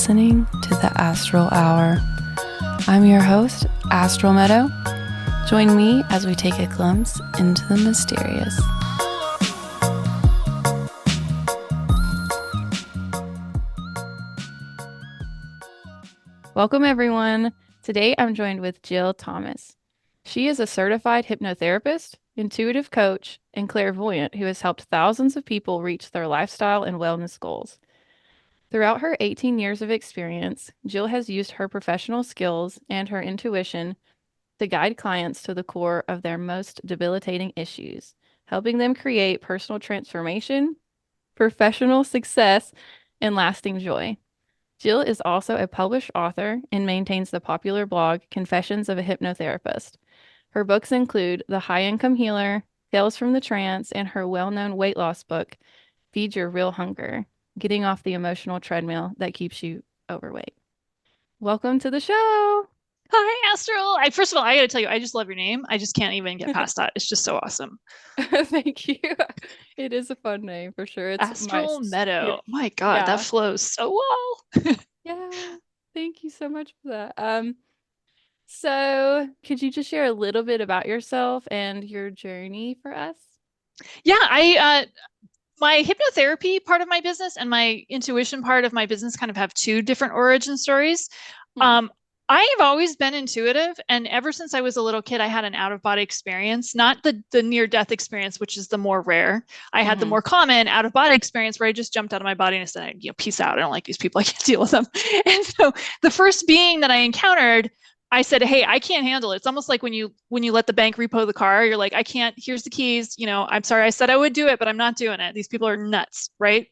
listening to the Astral Hour. I'm your host, Astral Meadow. Join me as we take a glimpse into the mysterious. Welcome, everyone. Today, I'm joined with Jill Thomas. She is a certified hypnotherapist, intuitive coach, and clairvoyant who has helped thousands of people reach their lifestyle and wellness goals. Throughout her 18 years of experience, Jill has used her professional skills and her intuition to guide clients to the core of their most debilitating issues, helping them create personal transformation, professional success, and lasting joy. Jill is also a published author and maintains the popular blog Confessions of a Hypnotherapist. Her books include The High Income Healer, Tales from the Trance, and her well-known weight loss book, Feed Your Real Hunger, Getting Off the Emotional Treadmill That Keeps You Overweight. Welcome to the show. Hi, Astral. First of all, I got to tell you, I just love your name. I just can't even get past that. It's just so awesome. Thank you. It is a fun name for sure. It's Astral Meadow. Yeah. My God, Yeah. that flows so well. Yeah. Thank you so much for that. So could you just share a little bit about yourself and your journey for us? Yeah, my hypnotherapy part of my business and my intuition part of my business kind of have two different origin stories. I have always been intuitive, and ever since I was a little kid, I had an out-of-body experience, not the near-death experience, which is the more rare. I had the more common out-of-body experience where I just jumped out of my body and said, peace out. I don't like these people. I can't deal with them. And so the first being that I encountered, I said, hey, I can't handle it. It's almost like when you let the bank repo the car, you're like, I can't, here's the keys. I'm sorry, I said I would do it, but I'm not doing it. These people are nuts, right?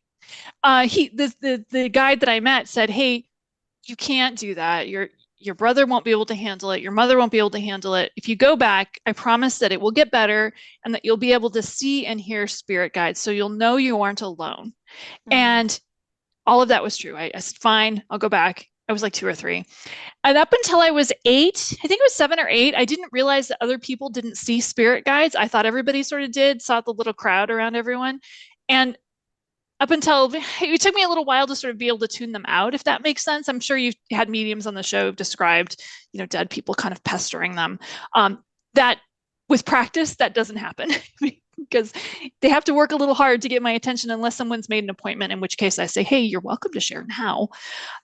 The guide that I met said, hey, you can't do that. Your brother won't be able to handle it. Your mother won't be able to handle it. If you go back, I promise that it will get better and that you'll be able to see and hear spirit guides. So you'll know you aren't alone. And all of that was true. I said, fine, I'll go back. I was like 2 or 3. And up until I was 8, I think it was 7 or 8, I didn't realize that other people didn't see spirit guides. I thought everybody sort of did, saw the little crowd around everyone. And up until it took me a little while to sort of be able to tune them out, if that makes sense. I'm sure you've had mediums on the show who've described, dead people kind of pestering them. That with practice, that doesn't happen because they have to work a little hard to get my attention unless someone's made an appointment, in which case I say, hey, you're welcome to share now.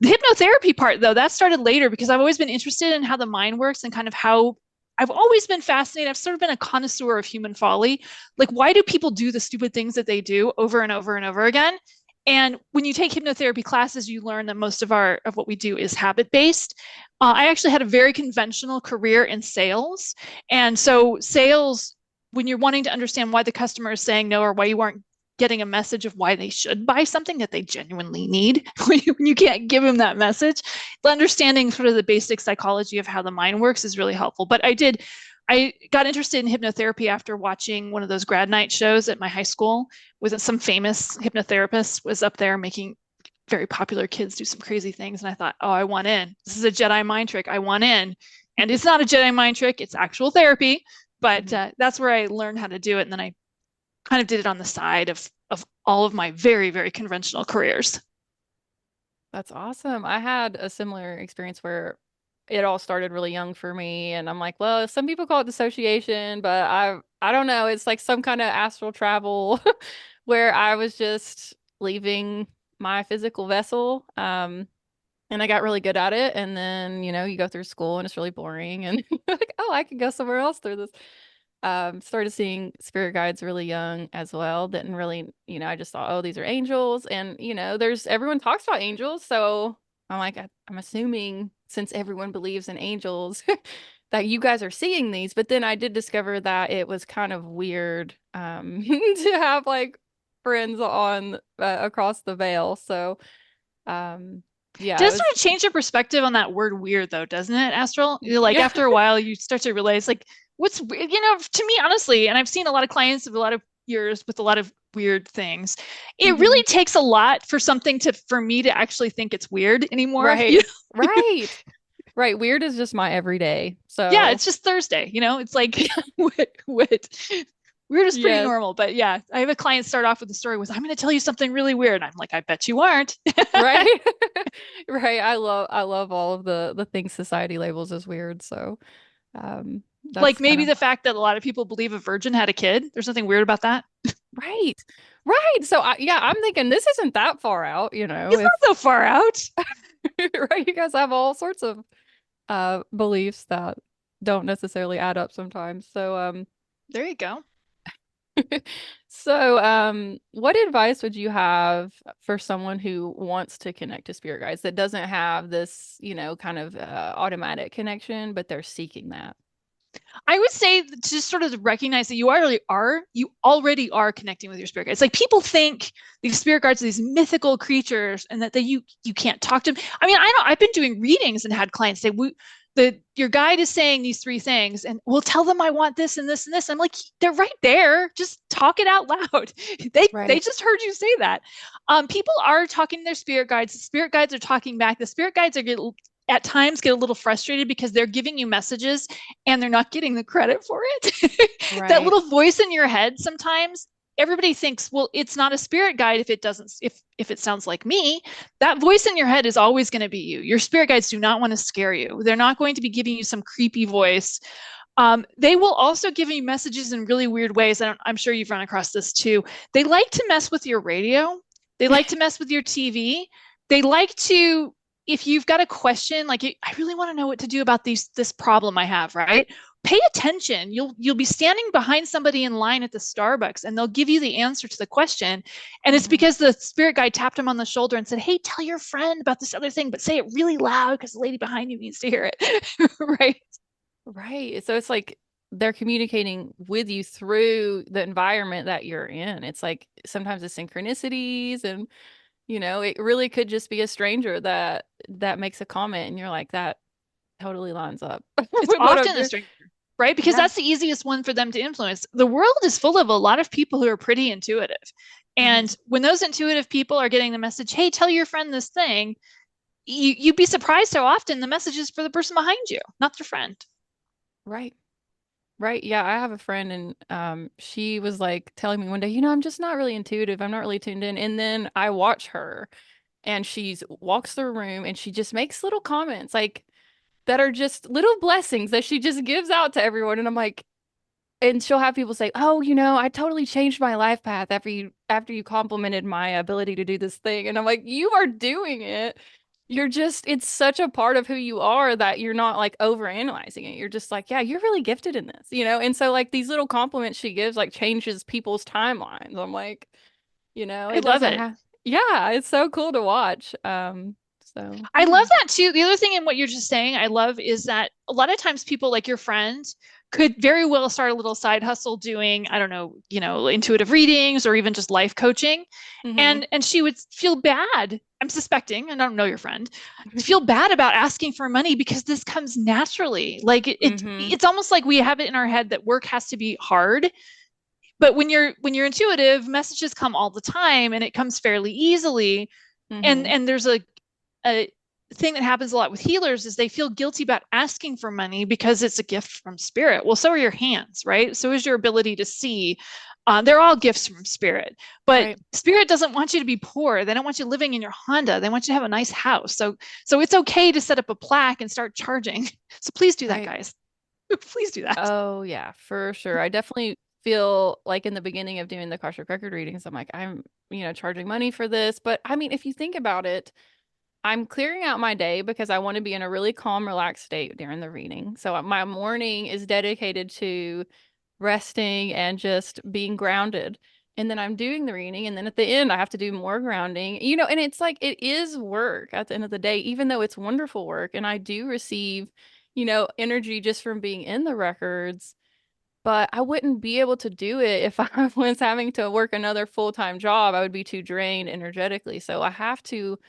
The hypnotherapy part, though, that started later because I've always been interested in how the mind works and kind of how I've always been fascinated. I've sort of been a connoisseur of human folly. Like, why do people do the stupid things that they do over and over and over again? And when you take hypnotherapy classes, you learn that most of what we do is habit-based. I actually had a very conventional career in sales. And so sales, when you're wanting to understand why the customer is saying no or why you aren't getting a message of why they should buy something that they genuinely need, when you can't give them that message, understanding sort of the basic psychology of how the mind works is really helpful. But I got interested in hypnotherapy after watching one of those grad night shows at my high school with some famous hypnotherapist was up there making very popular kids do some crazy things. And I thought, oh, I want in. This is a Jedi mind trick. I want in. And it's not a Jedi mind trick. It's actual therapy. But that's where I learned how to do it. And then I kind of did it on the side of all of my very, very conventional careers. That's awesome. I had a similar experience where it all started really young for me. And I'm like, well, some people call it dissociation, but I don't know. It's like some kind of astral travel where I was just leaving my physical vessel. And I got really good at it. And then, you go through school and it's really boring. And like, oh, I could go somewhere else through this. Started seeing spirit guides really young as well. Didn't really, I just thought, oh, these are angels. And, everyone talks about angels. So I'm like, I'm assuming since everyone believes in angels that you guys are seeing these. But then I did discover that it was kind of weird to have like friends on across the veil. So yeah. Does sort of change your perspective on that word weird though, doesn't it, Astral? Like after a while you start to realize like what's, to me, honestly, and I've seen a lot of clients of a lot of years with a lot of weird things. It really takes a lot for me to actually think it's weird anymore. Right. Right. Weird is just my everyday. So yeah, it's just Thursday, it's like what Weird is pretty Yes. normal, but yeah, I have a client start off with a story with, I'm going to tell you something really weird. And I'm like, I bet you aren't. Right? Right. I love all of the things society labels as weird. So Like that's kind maybe of the fact that a lot of people believe a virgin had a kid. There's nothing weird about that. right. Right. So yeah, I'm thinking this isn't that far out, It's if not so far out. right, you guys have all sorts of beliefs that don't necessarily add up sometimes. There you go. What advice would you have for someone who wants to connect to spirit guides that doesn't have this, kind of automatic connection, but they're seeking that? I would say to just sort of recognize that you already are connecting with your spirit guides. Like people think these spirit guides are these mythical creatures and that you can't talk to them. I mean, I know I've been doing readings and had clients say, your guide is saying these three things, and we'll tell them I want this and this and this. I'm like, they're right there. Just talk it out loud. They Right. just heard you say that. People are talking to their spirit guides. The spirit guides are talking back. The spirit guides at times get a little frustrated because they're giving you messages and they're not getting the credit for it. That Right. little voice in your head sometimes, everybody thinks, well, it's not a spirit guide if it doesn't if it sounds like me. That voice in your head is always going to be you. Your spirit guides do not want to scare you. They're not going to be giving you some creepy voice. They will also give you messages in really weird ways. I'm sure you've run across this too. They like to mess with your radio. They like to mess with your TV. They like to, if you've got a question, like I really want to know what to do about this problem I have, right? Pay attention. You'll be standing behind somebody in line at the Starbucks and they'll give you the answer to the question. And it's Mhm. because the spirit guide tapped him on the shoulder and said, hey, tell your friend about this other thing, but say it really loud because the lady behind you needs to hear it. Right? Right. So it's like they're communicating with you through the environment that you're in. It's like sometimes it's synchronicities and it really could just be a stranger that makes a comment and you're like, that totally lines up It's with what I'm often a doing. stranger, right? Because Yeah. that's the easiest one for them to influence. The world is full of a lot of people who are pretty intuitive. Hmm. And when those intuitive people are getting the message, hey, tell your friend this thing, you'd be surprised how often the message is for the person behind you, not their friend. Right. Right. Yeah, I have a friend and she was like telling me one day, I'm just not really intuitive. I'm not really tuned in. And then I watch her and she's walks through a room and she just makes little comments like that are just little blessings that she just gives out to everyone. And I'm like, and she'll have people say, "Oh, I totally changed my life path after you complimented my ability to do this thing." And I'm like, "You are doing it. It's such a part of who you are that you're not like overanalyzing it. You're just like, yeah, you're really gifted in this. And so like these little compliments she gives like changes people's timelines. I'm like, I it love doesn't it. have, yeah, it's so cool to watch. I love Yeah. that too. The other thing in what you're just saying, I love is that a lot of times people like your friend could very well start a little side hustle doing, I don't know, intuitive readings or even just life coaching. Hmm. And she would feel bad. I'm suspecting, and I don't know your friend, feel bad about asking for money because this comes naturally. Like Hmm. it's almost like we have it in our head that work has to be hard. But when you're intuitive, messages come all the time and it comes fairly easily. And Hmm. and there's a thing that happens a lot with healers is they feel guilty about asking for money because it's a gift from spirit. Well, so are your hands, right? So is your ability to see. They're all gifts from spirit, but Right. spirit doesn't want you to be poor. They don't want you living in your Honda. They want you to have a nice house. So it's okay to set up a plaque and start charging. So please do that, Right. guys. Please do that. Oh yeah, for sure. I definitely feel like in the beginning of doing the Akashic record readings, I'm like, I'm, charging money for this. But I mean, if you think about it, I'm clearing out my day because I want to be in a really calm, relaxed state during the reading. So my morning is dedicated to resting and just being grounded. And then I'm doing the reading. And then at the end, I have to do more grounding, and it's like it is work at the end of the day, even though it's wonderful work. And I do receive, energy just from being in the records. But I wouldn't be able to do it if I was having to work another full-time job. I would be too drained energetically. So I have to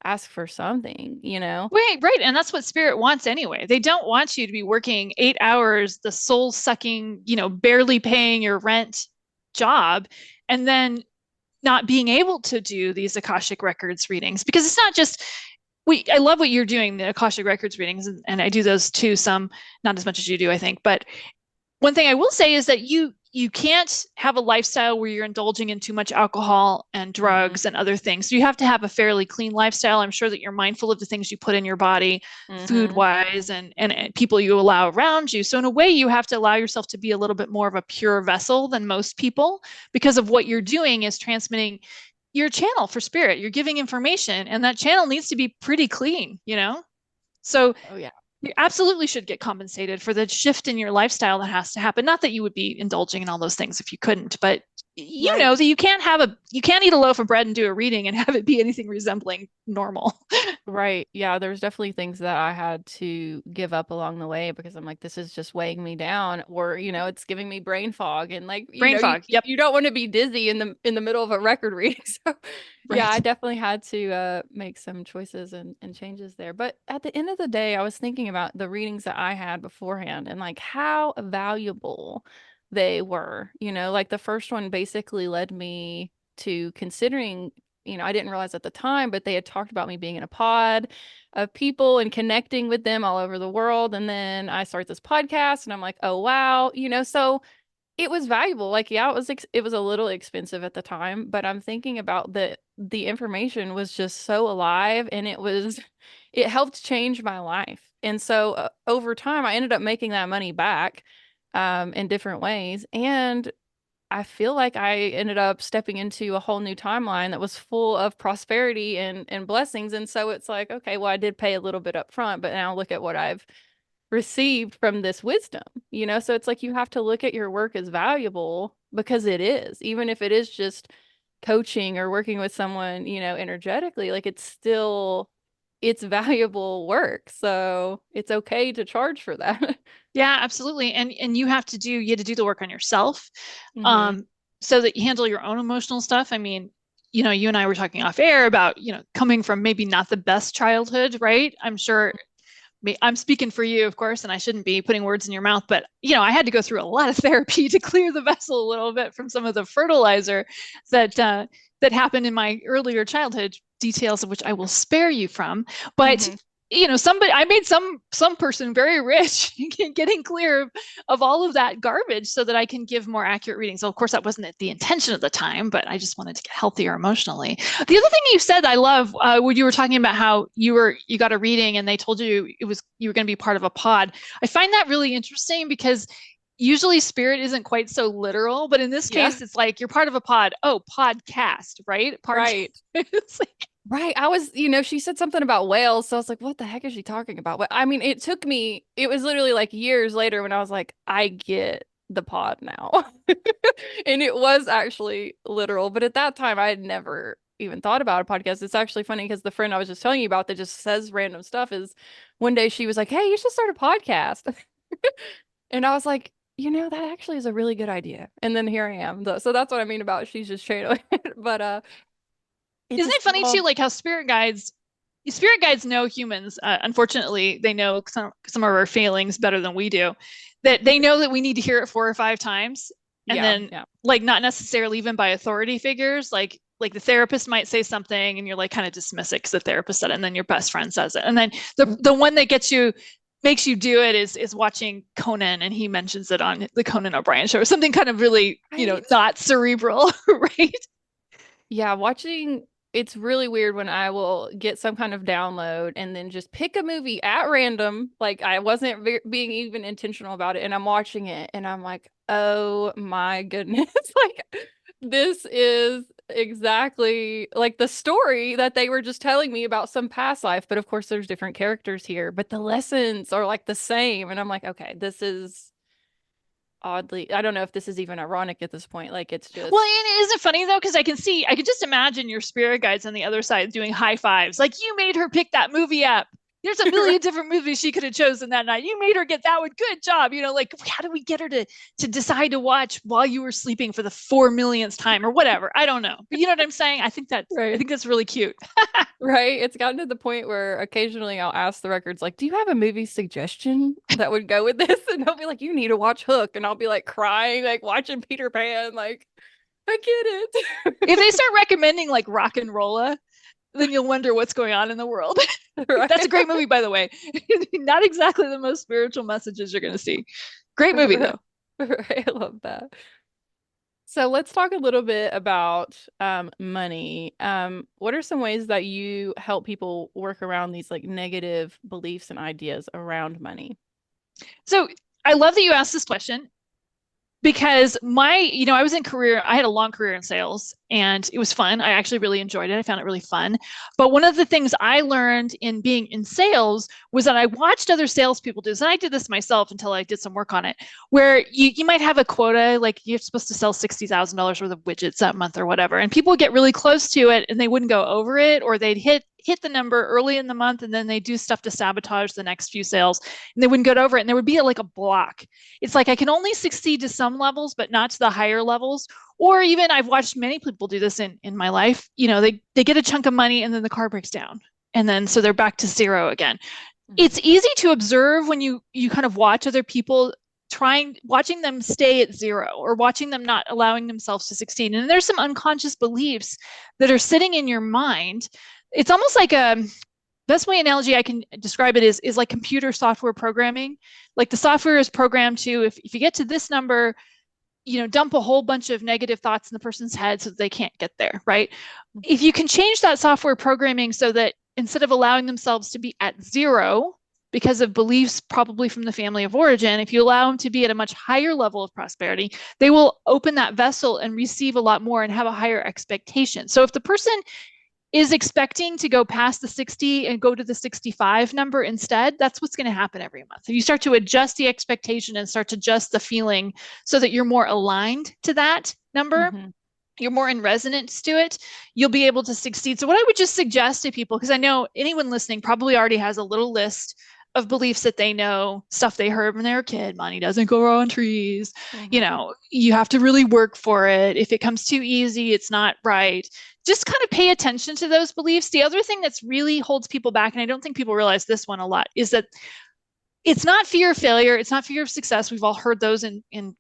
ask for something. Right. And that's what spirit wants anyway. They don't want you to be working 8 hours, the soul sucking, barely paying your rent job, and then not being able to do these Akashic Records readings because it's not just I love what you're doing, the Akashic Records readings, and I do those too, some not as much as you do, I think. But one thing I will say is that you can't have a lifestyle where you're indulging in too much alcohol and Mm-hmm. drugs and other things. So you have to have a fairly clean lifestyle. I'm sure that you're mindful of the things you put in your body, food Mm-hmm. wise, and people you allow around you. So in a way, you have to allow yourself to be a little bit more of a pure vessel than most people, because of what you're doing is transmitting your channel for spirit. You're giving information, and that channel needs to be pretty clean, you know? So Oh yeah. you absolutely should get compensated for the shift in your lifestyle that has to happen. Not that you would be indulging in all those things if you couldn't, but you Right. know that you can't eat a loaf of bread and do a reading and have it be anything resembling normal. Right. Yeah, there's definitely things that I had to give up along the way because I'm like, this is just weighing me down, or it's giving me brain fog, and like, Brain you fog. Yep. you don't want to be dizzy in the middle of a record reading. So, yeah, I Right. definitely had to make some choices and changes there. But at the end of the day, I was thinking about the readings that I had beforehand and like how valuable they were. Like the first one basically led me to considering I didn't realize at the time, but they had talked about me being in a pod of people and connecting with them all over the world. And then I start this podcast and I'm like, oh, wow. So it was valuable. Like, yeah, it was a little expensive at the time, but I'm thinking about the information was just so alive and it helped change my life. And so over time, I ended up making that money back in different ways. And I feel like I ended up stepping into a whole new timeline that was full of prosperity and blessings. And so it's like, okay, well, I did pay a little bit up front, but now look at what I've received from this wisdom. So it's like you have to look at your work as valuable because it is, even if it is just coaching or working with someone, energetically, like it's valuable work. So it's okay to charge for that. Yeah, absolutely. And you had to do the work on yourself, Hmm. um, so that you handle your own emotional stuff. I mean, you and I were talking off air about, coming from maybe not the best childhood, right? I'm sure I'm speaking for you, of course, and I shouldn't be putting words in your mouth, but I had to go through a lot of therapy to clear the vessel a little bit from some of the fertilizer that happened in my earlier childhood, details of which I will spare you from. But Hmm. somebody I made some person very rich getting clear of all of that garbage so that I can give more accurate readings. So of course that wasn't the intention at the time, but I just wanted to get healthier emotionally. The other thing you said I love, when you were talking about how you got a reading and they told you you were going to be part of a pod. I find that really interesting because usually spirit isn't quite so literal, but in this Yeah. case it's like you're part of a pod. Oh, podcast, right? Part. Right. It's like, Right. She said something about whales. So I was like, what the heck is she talking about? But I mean, it was literally like years later when I was like, I get the pod now. And it was actually literal. But at that time, I had never even thought about a podcast. It's actually funny because the friend I was just telling you about that just says random stuff is one day she was like, hey, you should start a podcast. And I was like, that actually is a really good idea. And then here I am. So that's what I mean about she's just channeling it. But it isn't just it funny too, all. like how spirit guides know humans. Unfortunately, they know some of our failings better than we do. That they know that we need to hear it 4 or 5 times, and Yeah, then yeah. like not necessarily even by authority figures. Like the therapist might say something, and you're like kind of dismiss it because the therapist said it, and then your best friend says it, and then the one that makes you do it is watching Conan, and he mentions it on the Conan O'Brien show or something kind of really Right. not cerebral, right? Yeah, watching it's really weird when I will get some kind of download and then just pick a movie at random. Like I wasn't being even intentional about it, and I'm watching it and I'm like, "Oh my goodness." Like this is exactly like the story that they were just telling me about some past life, but of course there's different characters here, but the lessons are like the same and I'm like, "Okay, this is oddly, I don't know if this is even ironic at this point. Like it's Well, just and isn't it funny though? Because I could just imagine your spirit guides on the other side doing high fives. Like, you made her pick that movie app. There's a million different movies she could have chosen that night. You made her get that one. Good job. Like, how do we get her to decide to watch while you were sleeping for the 4 millionth time or whatever? I don't know. But you know what I'm saying? I right. think that's really cute. Right. It's gotten to the point where occasionally I'll ask the records, like, do you have a movie suggestion that would go with this? And they'll be like, you need to watch Hook. And I'll be like crying, like watching Peter Pan. Like, I get If they it. start recommending like rock and rolla, then you'll wonder what's going on in the world. That's a Right. great movie, by the way. Not exactly the most spiritual messages you're going to see. Great movie, Right. though. Right. I love that. So let's talk a little bit about money. What are some ways that you help people work around these like negative beliefs and ideas around money? So I love that you asked this question because I was in career, I had a long career in sales and it was fun. I actually really enjoyed it. I found it really fun. But one of the things I learned in being in sales was that I watched other salespeople do this. And I did this myself until I did some work on it, where you might have a quota, like you're supposed to sell $60,000 worth of widgets that month or whatever. And people would get really close to it and they wouldn't go over it, or they'd hit the number early in the month and then they do stuff to sabotage the next few sales and they wouldn't get over it. And there would be like a block. It's like I can only succeed to some levels, but not to the higher levels. Or even I've watched many people do this in my life. They get a chunk of money and then the car breaks down. And then so they're back to zero again. Mhm. It's easy to observe when you kind of watch other people watching them stay at zero or watching them not allowing themselves to succeed. And there's some unconscious beliefs that are sitting in your mind. It's almost like a best way analogy I can describe it is like computer software programming. Like the software is programmed to, if you get to this number, dump a whole bunch of negative thoughts in the person's head so that they can't get there, right? If you can change that software programming so that instead of allowing themselves to be at zero because of beliefs probably from the family of origin, if you allow them to be at a much higher level of prosperity, they will open that vessel and receive a lot more and have a higher expectation. So if the person is expecting to go past the 60 and go to the 65 number instead, that's what's going to happen every month. If you start to adjust the expectation and start to adjust the feeling so that you're more aligned to that number, Mhm. you're more in resonance to it, you'll be able to succeed. So, what I would just suggest to people, because I know anyone listening probably already has a little list of beliefs that they know, stuff they heard when they were a kid. Money doesn't grow on trees. Mhm. You have to really work for it. If it comes too easy, it's not right. Just kind of pay attention to those beliefs. The other thing that's really holds people back, and I don't think people realize this one a lot, is that it's not fear of failure. It's not fear of success. We've all heard those in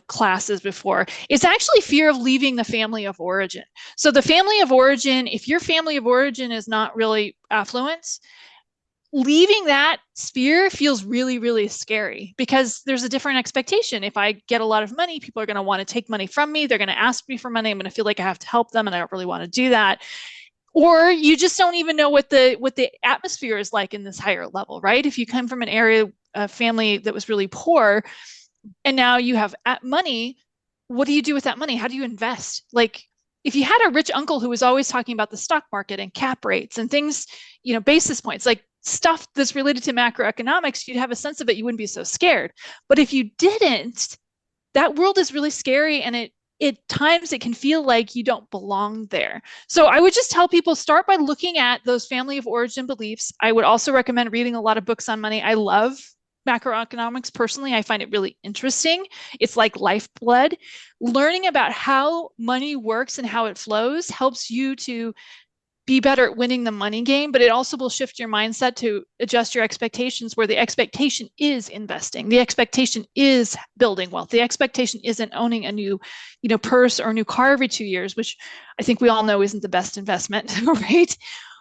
classes before. It's actually fear of leaving the family of origin. So the family of origin, if your family of origin is not really affluent, leaving that sphere feels really, really scary because there's a different expectation. If I get a lot of money, people are going to want to take money from me. They're going to ask me for money. I'm going to feel like I have to help them, and I don't really want to do that. Or you just don't even know what the atmosphere is like in this higher level, right? If you come from an area, a family that was really poor, and now you have money, what do you do with that money? How do you invest? Like if you had a rich uncle who was always talking about the stock market and cap rates and things, basis points, like stuff that's related to macroeconomics, you'd have a sense of it. You wouldn't be so scared. But if you didn't, that world is really scary, and at times it can feel like you don't belong there. So I would just tell people start by looking at those family of origin beliefs. I would also recommend reading a lot of books on money. I love macroeconomics personally. I find it really interesting. It's like lifeblood. Learning about how money works and how it flows helps you to be better at winning the money game, but it also will shift your mindset to adjust your expectations where the expectation is investing. The expectation is building wealth. The expectation isn't owning a new, purse or a new car every 2 years, which I think we all know isn't the best investment, right?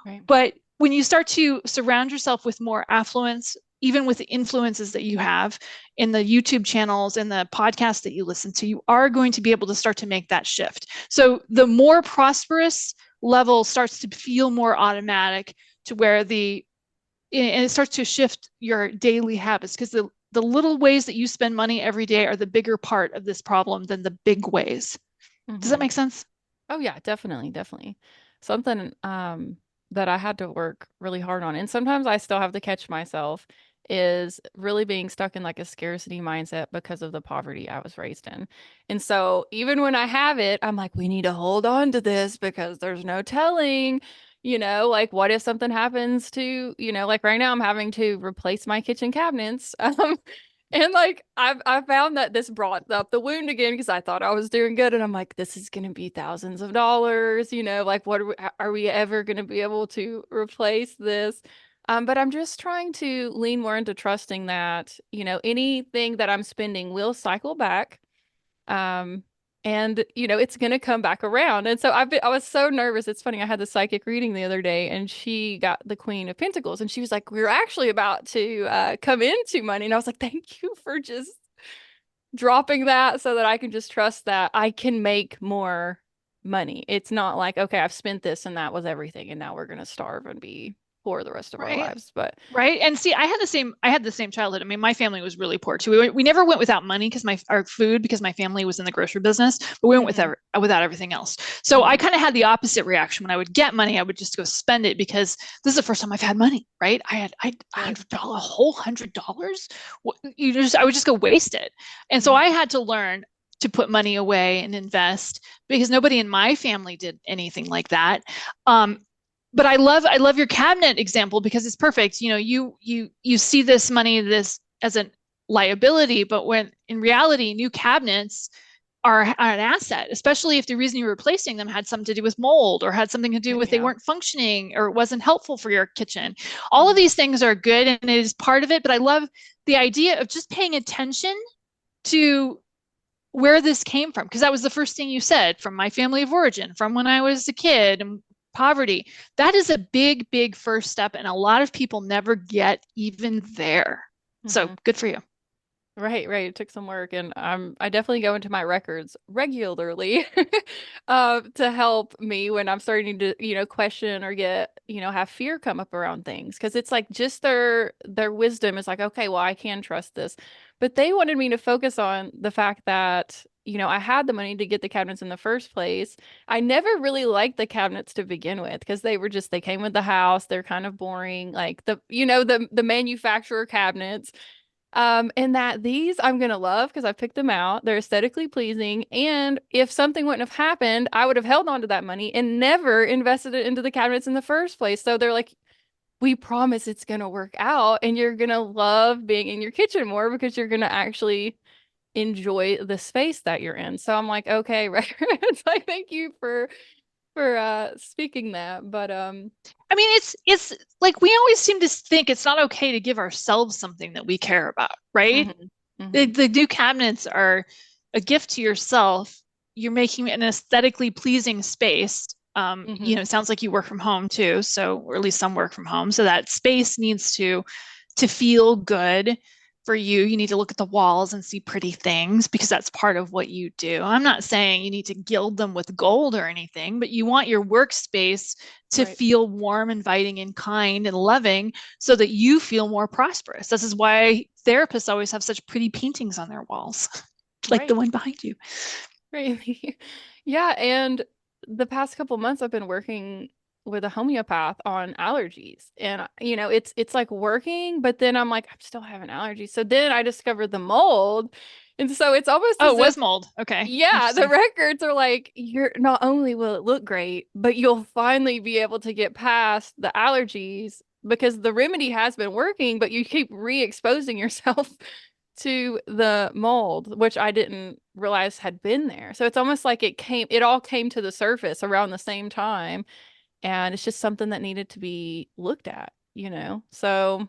Right. But when you start to surround yourself with more affluence, even with the influences that you have in the YouTube channels and the podcasts that you listen to, you are going to be able to start to make that shift. So the more prosperous level starts to feel more automatic to where and it starts to shift your daily habits because the little ways that you spend money every day are the bigger part of this problem than the big ways. Does that Mhm. make sense? Oh yeah, definitely, definitely. Something that I had to work really hard on, and sometimes I still have to catch myself, is really being stuck in like a scarcity mindset because of the poverty I was raised in. And so even when I have it, I'm like, we need to hold on to this because there's no telling, like what if something happens to, like right now I'm having to replace my kitchen cabinets. And like I found that this brought up the wound again because I thought I was doing good, and I'm like, this is gonna be thousands of dollars, like what are we ever gonna be able to replace this? But I'm just trying to lean more into trusting that, anything that I'm spending will cycle back. Um, and it's gonna come back around. And so I was so nervous. It's funny, I had the psychic reading the other day and she got the Queen of Pentacles and she was like, we're actually about to come into money. And I was like, thank you for just dropping that so that I can just trust that I can make more money. It's not like, okay, I've spent this and that was everything, and now we're gonna starve and be poor the rest of our Right. lives. But Right. And see, I had the same childhood. I mean, my family was really poor too. We never went without money because our food, because my family was in the grocery business, but we went hmm without everything else. So I hmm kind of had the opposite reaction. When I would get money, I would just go spend it because this is the first time I've had money, right? I right. $100, a whole $100. I would just go waste it. And so hmm I had to learn to put money away and invest because nobody in my family did anything like that. Um, but I love your cabinet example because it's perfect. You know, you see this money this as a liability, but when in reality, new cabinets are an asset, especially if the reason you're replacing them had something to do with mold or had something to do with they Yeah. weren't functioning or it wasn't helpful for your kitchen. All of hmm these things are good and it is part of it, but I love the idea of just paying attention to where this came from because that was the first thing you said from my family of origin, from when I was a kid and poverty. That is a big, big first step, and a lot of people never get even there. So hmm good for you. Right, right. It took some work, and I definitely go into my records regularly to help me when I'm starting to, question or get, have fear come up around things. Because it's like just their wisdom is like, okay, well, I can trust this. But they wanted me to focus on the fact that, I had the money to get the cabinets in the first place. I never really liked the cabinets to begin with because they came with the house. They're kind of boring, like the manufacturer cabinets. And that these I'm gonna love because I picked them out. They're aesthetically pleasing. And if something wouldn't have happened, I would have held on to that money and never invested it into the cabinets in the first place. So they're like, we promise it's gonna work out and you're gonna love being in your kitchen more because you're gonna actually enjoy the space that you're in. So I'm like, okay, right. It's like thank you for speaking that. But I mean, it's like we always seem to think it's not okay to give ourselves something that we care about, right? mhm, mhm, The new cabinets are a gift to yourself. You're making an aesthetically pleasing space. mhm, It sounds like you work from home too, so or at least some work from home. So that space needs to feel good for you. You need to look at the walls and see pretty things because that's part of what you do. I'm not saying you need to gild them with gold or anything, but you want your workspace to right, feel warm, inviting, and kind and loving so that you feel more prosperous. This is why therapists always have such pretty paintings on their walls, like the right. one behind you. Really? Yeah, and the past couple months I've been working with a homeopath on allergies. And it's like working, but then I'm like I'm still having allergies. So then I discovered the mold. And so it's almost Oh, as it was if mold. Okay, yeah, the interesting. records are like you're not only will it look great, but you'll finally be able to get past the allergies because the remedy has been working, but you keep re-exposing yourself to the mold, which I didn't realize had been there. So it's almost like it all came to the surface around the same time. And it's just something that needed to be looked at. So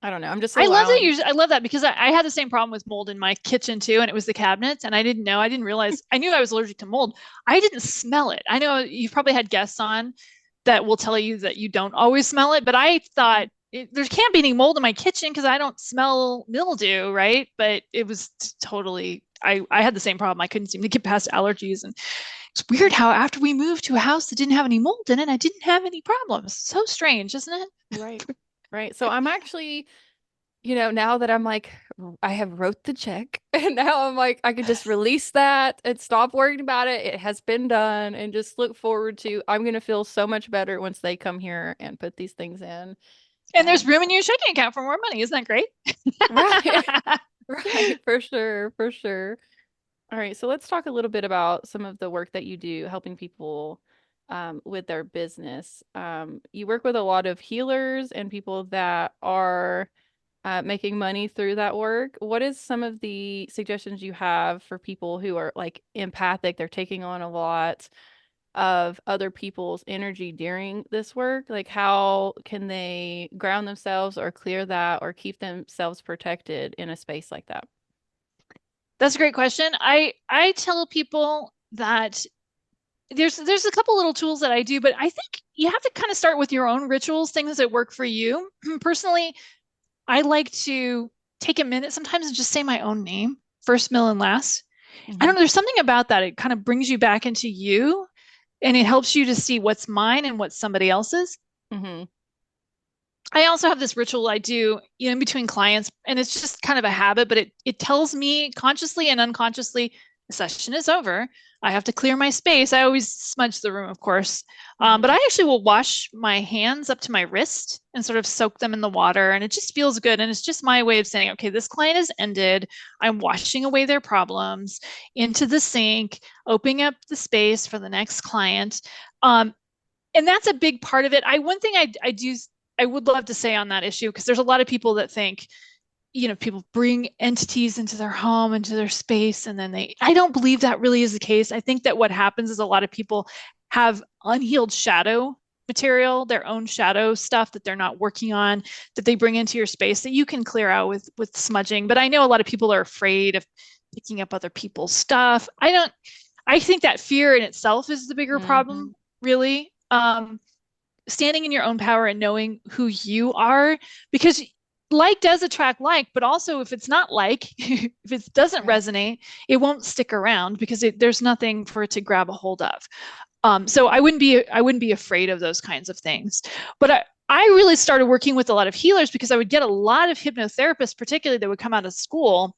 I don't know. I'm just I love that allowing. I love that because I had the same problem with mold in my kitchen too, and it was the cabinets, and I didn't know, I didn't realize, I knew I was allergic to mold. I didn't smell it. I know you've probably had guests on that will tell you that you don't always smell it, but I thought there can't be any mold in my kitchen because I don't smell mildew, right? But it was totally, I had the same problem. I couldn't seem to get past allergies, and it's weird Right. how after we moved to a house that didn't have any mold in it, I didn't have any problems. So strange, isn't it? Right. Right. So I'm actually now that I'm like, I have wrote the check and now I'm like, I could just release that and stop worrying about it. It has been done and just look forward to, I'm going to feel so much better once they come here and put these things in. And there's And room in your checking account for more money. Isn't that great? right, right, for sure, for sure. All right. So let's talk a little bit about some of the work that you do helping people with their business. You work with a lot of healers and people that are making money through that work. What is some of the suggestions you have for people who are like empathic? They're taking on a lot of other people's energy during this work. Like, how can they ground themselves or clear that or keep themselves protected in a space like that? That's a great question. I tell people that there's a couple little tools that I do, but I think you have to kind of start with your own rituals, things that work for you. Personally, I like to take a minute sometimes and just say my own name. first, middle, and last. I Hmm. don't know, there's something about that. It kind of brings you back into you and it helps you to see what's mine and what's somebody else's. Hmm. I also have this ritual I do in between clients, and it's just kind of a habit, but it tells me consciously and unconsciously the session is over. I have to clear my space. I always smudge the room, of course, but Hmm. I actually will wash my hands up to my wrist and sort of soak them in the water, and it just feels good. And it's just my way of saying, okay, this client has ended. I'm washing away their problems into the sink, opening up the space for the next client. Um, and that's a big part of it. One thing I do I would love to say on that issue, because there's a lot of people that think, people bring entities into their home, into their space, and then I don't believe that really is the case. I think that what happens is a lot of people have unhealed shadow material, their own shadow stuff that they're not working on, that they bring into your space that you can clear out with smudging. But I know a lot of people are afraid of picking up other people's stuff. I think that fear in itself is the bigger Hmm. problem, really. Standing in your own power and knowing who you are, because like does attract like, but also if it's not like, if it doesn't Right. resonate, it won't stick around because there's nothing for it to grab a hold of. So I wouldn't be afraid of those kinds of things. But I really started working with a lot of healers because I would get a lot of hypnotherapists, particularly that would come out of school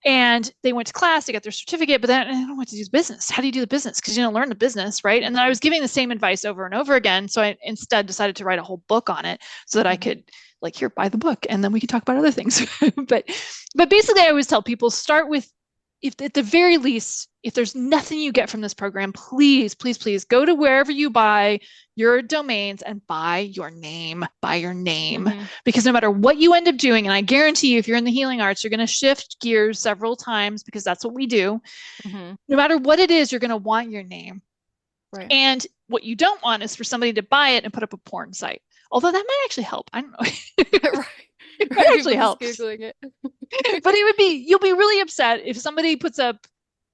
and they went to class, they got their certificate, but then I don't know what to do with business. How do you do the business? Because you don't learn the business, right? And then I Hmm. was giving the same advice over and over again. So I instead decided to write a whole book on it so that I Hmm. could like here buy the book and then we can talk about other things. but but basically I always tell people start with, if at the very least, if there's nothing you get from this program, please, please, please go to wherever you buy your domains and buy your name. Hmm. Because no matter what you end up doing, and I guarantee you, if you're in the healing arts, you're going to shift gears several times because that's what we do. Hmm. No matter what it is, you're going to want your name. Right. And what you don't want is for somebody to buy it and put up a porn site. Although that might actually help. I don't know. Right. It might Right. People actually just help. Googling it. But you'll be really upset if somebody puts up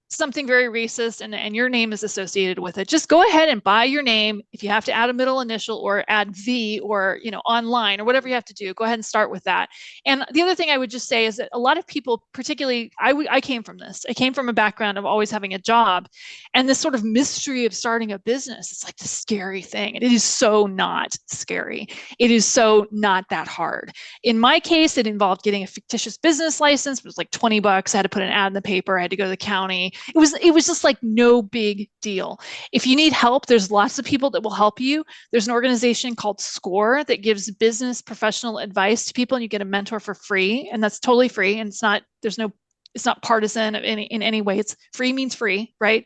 something very racist and your name is associated with it. Just go ahead and buy your name. If you have to add a middle initial or add V or online or whatever you have to do, go ahead and start with that. And the other thing I would just say is that a lot of people, particularly I came from this. I came from a background of always having a job, and this sort of mystery of starting a business. It's like the scary thing, and it is so not scary. It is so not that hard. In my case, it involved getting a fictitious business license. It was like $20. I had to put an ad in the paper. I had to go to the county. It was just like no big deal. If you need help, there's lots of people that will help you. There's an organization called SCORE that gives business professional advice to people, and you get a mentor for free, and that's totally free. And it's not partisan in any way. It's free means free, right?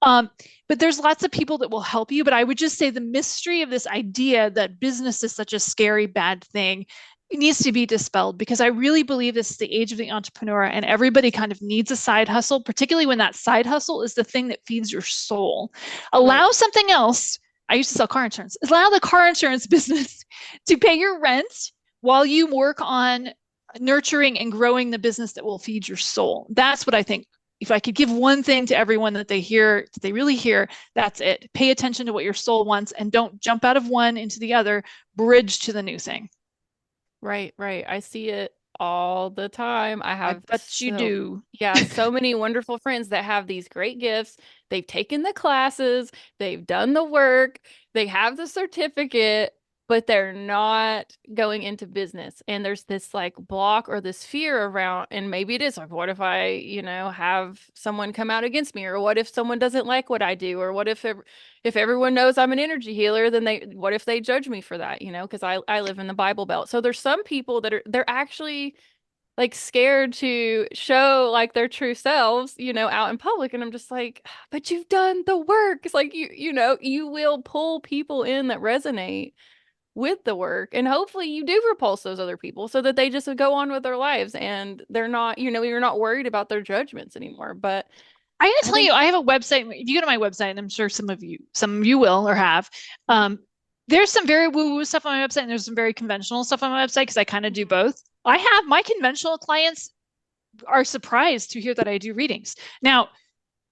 Um, but there's lots of people that will help you. But I would just say the mystery of this idea that business is such a scary, bad thing needs to be dispelled, because I really believe this is the age of the entrepreneur and everybody kind of needs a side hustle, particularly when that side hustle is the thing that feeds your soul. Right. Allow something else. I used to sell car insurance. Allow the car insurance business to pay your rent while you work on nurturing and growing the business that will feed your soul. That's what I think. If I could give one thing to everyone that they really hear, that's it. Pay attention to what your soul wants and don't jump out of one into the other, bridge to the new thing. Right, right. I see it all the time. I I have bet you do. yeah, so many wonderful friends that have these great gifts. They've taken the classes, they've done the work, they have the certificate, but they're not going into business. And there's this like block or this fear around, and maybe it is like, what if I, have someone come out against me? Or what if someone doesn't like what I do? Or what if everyone knows I'm an energy healer, then what if they judge me for that, because I live in the Bible Belt. So there's some people that they're actually like scared to show like their true selves, out in public. And I'm just like, but you've done the work. It's like you will pull people in that resonate with the work. And hopefully you do repulse those other people so that they just go on with their lives and they're not, you're not worried about their judgments anymore. But I gotta I tell think you, I have a website. If you go to my website, and I'm sure some of you will or have, um, there's some very woo-woo stuff on my website, and there's some very conventional stuff on my website because I kind of do both. I have my conventional clients are surprised to hear that I do readings. Now,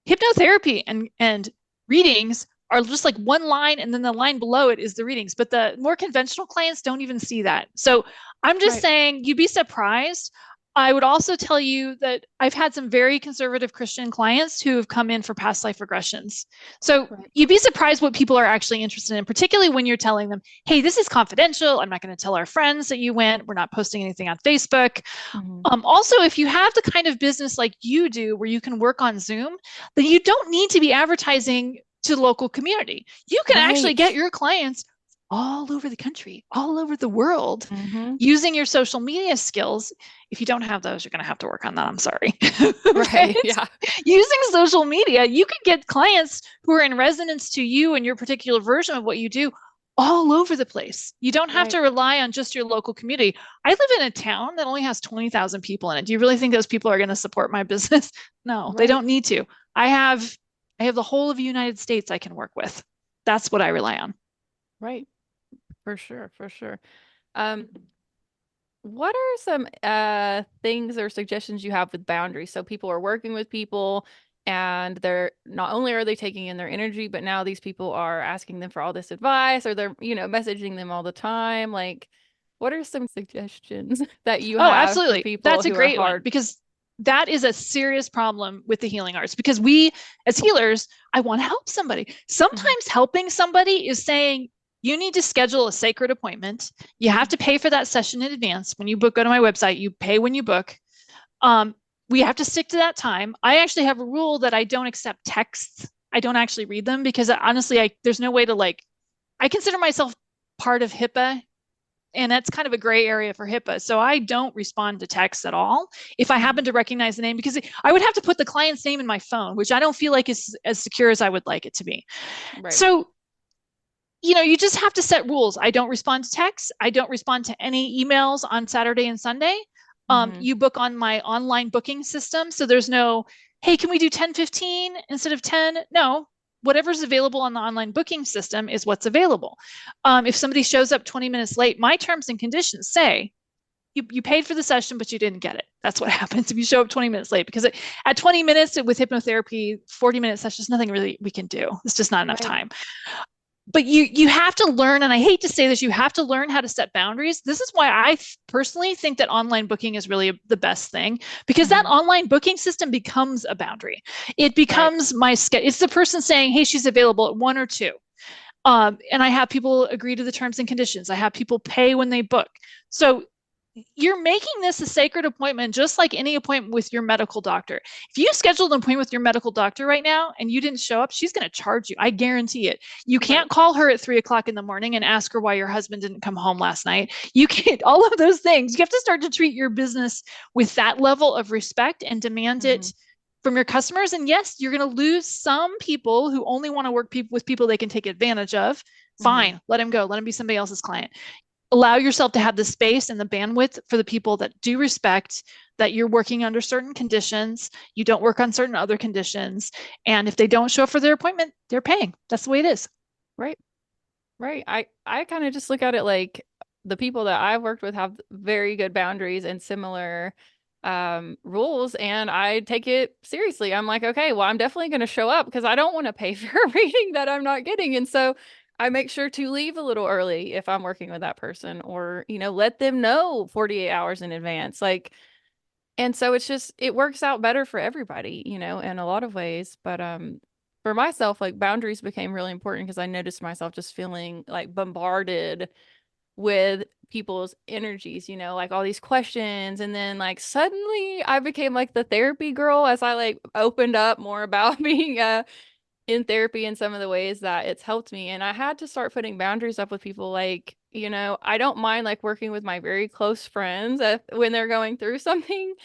hypnotherapy and readings are just like one line, and then the line below it is the readings. But the more conventional clients don't even see that. So I'm just right. saying, you'd be surprised. I would also tell you that I've had some very conservative Christian clients who have come in for past life regressions. So Right. you'd be surprised what people are actually interested in, particularly when you're telling them, hey, this is confidential. I'm not going to tell our friends that you went. We're not posting anything on Facebook. Hmm. Also, if you have the kind of business like you do where you can work on Zoom, then you don't need to be advertising to the local community. You can actually get Right. your clients all over the country, all over the world Hmm. using your social media skills. If you don't have those, you're going to have to work on that. I'm sorry. But Right. Yeah. using social media, you can get clients who are in resonance to you and your particular version of what you do all over the place. You don't have Right. to rely on just your local community. I live in a town that only has 20,000 people in it. Do you really think those people are going to support my business? No, they Right. don't need to. I have I have the whole of the United States I can work with. That's what I rely on. Right. For sure. For sure. Um, what are some things or suggestions you have with boundaries? So people are working with people and they're not only are they taking in their energy, but now these people are asking them for all this advice or they're, messaging them all the time. Like, what are some suggestions that you Oh, have for absolutely. people That's a who are great one hard? because that is a serious problem with the healing arts because we, as healers, I want to help somebody. Mhm. Sometimes helping somebody is saying, you need to schedule a sacred appointment. You have to pay for that session in advance. When you book, go to my website, you pay when you book. Um, we have to stick to that time. I actually have a rule that I don't accept texts. I don't actually read them because honestly, there's no way to I consider myself part of HIPAA and that's kind of a gray area for HIPAA. So I don't respond to texts at all if I Mhm. happen to recognize the name because I would have to put the client's name in my phone, which I don't feel like is as secure as I would like it to be. Right. So, you just have to set rules. I don't respond to texts. I don't respond to any emails on Saturday and Sunday. Hmm. You book on my online booking system. So there's no, hey, can we do 10:15 instead of 10? No, whatever's available on the online booking system is what's available. If somebody shows up 20 minutes late, my terms and conditions say you paid for the session, but you didn't get it. That's what happens if you show up 20 minutes late. Because at 20 minutes with hypnotherapy, 40 minutes, that's just nothing really we can do. It's just not enough Right. time. But you have to learn, and I hate to say this, you have to learn how to set boundaries. This is why I personally think that online booking is really the best thing because that Hmm. online booking system becomes a boundary. It Right. becomes my schedule. It's the person saying, hey, she's available at 1 or 2. And I have people agree to the terms and conditions. I have people pay when they book. So you're making this a sacred appointment, just like any appointment with your medical doctor. If you scheduled an appointment with your medical doctor right now and you didn't show up, she's going to charge you. I guarantee it. You Right. can't call her at 3 o'clock in the morning and ask her why your husband didn't come home last night. You can't, all of those things. You have to start to treat your business with that level of respect and demand Hmm. it from your customers. And yes, you're going to lose some people who only want to work with people they can take advantage of. Hmm. Fine, let him go. Let him be somebody else's client. Allow yourself to have the space and the bandwidth for the people that do respect that you're working under certain conditions, you don't work on certain other conditions, and if they don't show up for their appointment, they're paying. That's the way it is. Right. Right. I kind of just look at it like the people that I've worked with have very good boundaries and similar rules, and I take it seriously. I'm like, okay, well, I'm definitely going to show up because I don't want to pay for a reading that I'm not getting. And so I make sure to leave a little early if I'm working with that person or, let them know 48 hours in advance. Like, and so it's just it works out better for everybody, in a lot of ways. But for myself, like boundaries became really important because I noticed myself just feeling like bombarded with people's energies, like all these questions. And then like suddenly I became like the therapy girl as I like opened up more about being in therapy and some of the ways that it's helped me. And I had to start putting boundaries up with people like, I don't mind like working with my very close friends when they're going through something.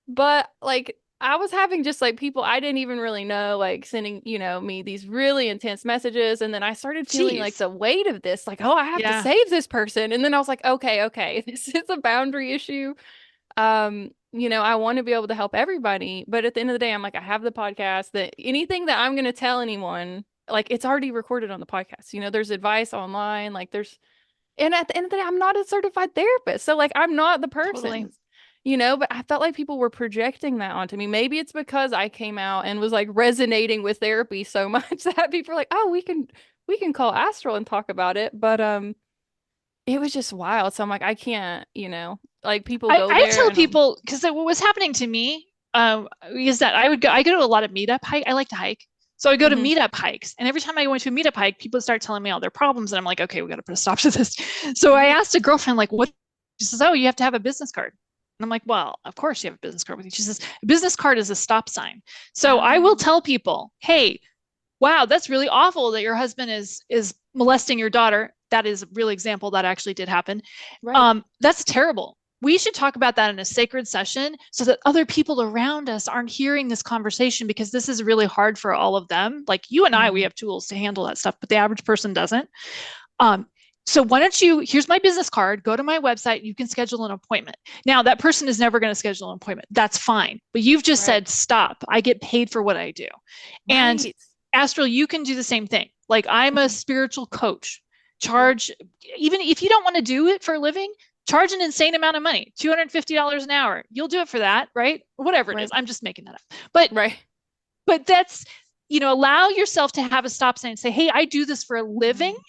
But like I was having just like people I didn't even really know like sending, me these really intense messages and then I started feeling like Jeez. the weight of this like oh, I have to Yeah, save this person and then I was like okay, okay, this is a boundary issue. I want to be able to help everybody, but at the end of the day I'm like I have the podcast that anything that I'm going to tell anyone like it's already recorded on the podcast. There's advice online, like there's and at the end of the day, I'm not a certified therapist. So like I'm not the totally. person, but I felt like people were projecting that onto me. Maybe it's because I came out and was like resonating with therapy so much that people are like, "Oh, we can call Astral and talk about it." But it was just wild. So I'm like, I can't. Like people I, go I there tell and people, because what was happening to me is that I go to a lot of meetup hike. I like to hike. So I go to Mhm. meetup hikes. And every time I go into a meetup hike, people start telling me all their problems. And I'm like, okay, we got to put a stop to this. So I asked a girlfriend, like, what? She says, oh, you have to have a business card. And I'm like, well, of course you have a business card with you. She says, a business card is a stop sign. So I will Oh, tell people, hey, wow, that's really awful that your husband is molesting your daughter. That is a real example that actually did happen. right. That's terrible. We should talk about that in a sacred session so that other people around us aren't hearing this conversation because this is really hard for all of them. Like you and I, we Mhm. have tools to handle that stuff, but the average person doesn't. Um, so why don't you, here's my business card, go to my website, you can schedule an appointment. Now, that person is never going to schedule an appointment. That's fine. But you've just Right. said, stop. I get paid for what I do. And Right. Astral, you can do the same thing. Like I'm a Mhm. spiritual coach. Right. Charge, even if you don't want to do it for a living, charge an insane amount of money, $250 an hour. You'll do it for that, right? Whatever it is. Right. I'm just making that up. But Right. that's, allow yourself to have a stop sign and say, hey, I do this for a living. Mhm.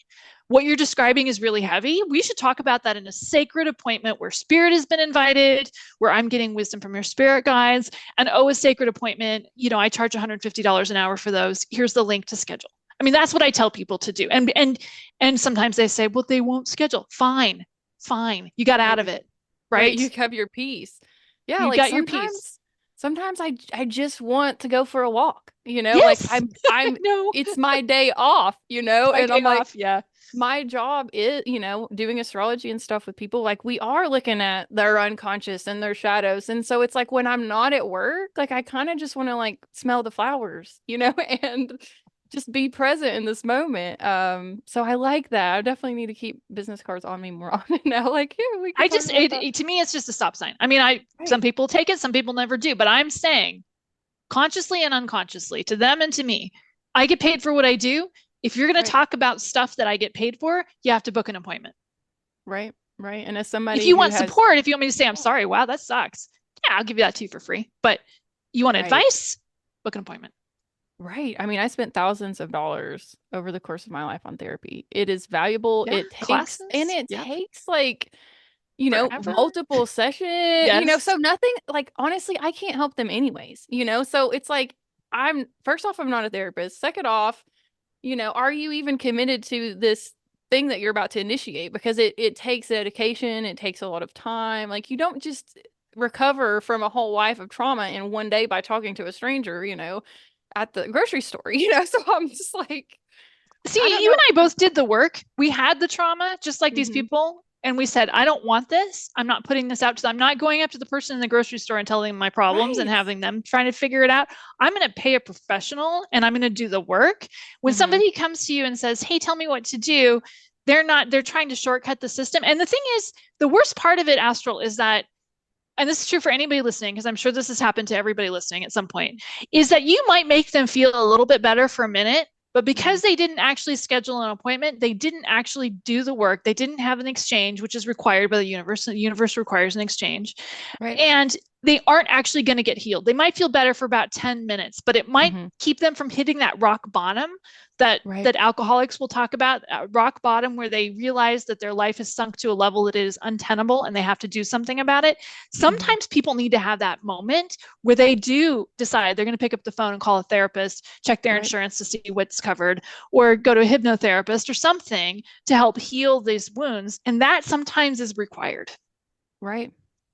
What you're describing is really heavy. We should talk about that in a sacred appointment where spirit has been invited, where I'm getting wisdom from your spirit guides. And oh, a sacred appointment, I charge $150 an hour for those. Here's the link to schedule. I mean, that's what I tell people to do. And sometimes they say, well, they won't schedule. Fine, fine. You got out of Right. it, Right. right? You have your peace. Yeah, You like got your piece. sometimes I just want to go for a walk, like Yes. I'm No, it's my day off, it's my and day I'm like off. Yeah. my job is, doing astrology and stuff with people, like we are looking at their unconscious and their shadows. And so it's like when I'm not at work, like I kind of just want to like smell the flowers, and just be present in this moment. So I like that. I definitely need to keep business cards on me more often now. Like, yeah, we can I talk just, about that. to me, it's just a stop sign. I mean, some Right. people take it, some people never do, but I'm saying consciously and unconsciously to them and to me, I get paid for what I do. If you're going to Right. talk about stuff that I get paid for, you have to book an appointment. Right. Right. And as If somebody you who want has, support, if you want me to say, I'm yeah, sorry, wow, that sucks. Yeah, I'll give you that too for free. But you want right. advice? Book an appointment. Right. I mean, I spent thousands of dollars over the course of my life on therapy. It is valuable. Yeah. And Classes. it Yep. takes like, Forever. multiple sessions, Yes. so nothing like honestly, I can't help them anyways, so it's like I'm first off, I'm not a therapist. Second off, are you even committed to this thing that you're about to initiate? Because it takes dedication, it takes a lot of time. Like you don't just recover from a whole life of trauma in one day by talking to a stranger, at the grocery store, So I'm just like, See, I don't you and know. I both did the work. We had the trauma, just like these Hmm. people. And we said, I don't want this. I'm not putting this out to them. I'm not going up to the person in the grocery store and telling them my problems and Right. having them trying to figure it out. I'm going to pay a professional and I'm going to do the work. When Hmm. somebody comes to you and says, hey, tell me what to do, they're trying to shortcut the system. And the thing is, the worst part of it, Astral, is that, and this is true for anybody listening, because I'm sure this has happened to everybody listening at some point, is that you might make them feel a little bit better for a minute, but Hmm. because they didn't actually schedule an appointment, they didn't actually do the work, they didn't have an exchange, which is required by the universe. The universe requires an exchange. Right. And they aren't actually going to get healed. They might feel better for about 10 minutes, but it might Hmm. keep them from hitting that rock bottom that Right. that alcoholics will talk about, rock bottom where they realize that their life is sunk to a level that it is untenable and they have to do something about it. Hmm. Sometimes people need to have that moment where they do decide they're going to pick up the phone and call a therapist, check their Right. insurance to see what's covered, or go to a hypnotherapist or something to help heal these wounds. And that sometimes is required. Right.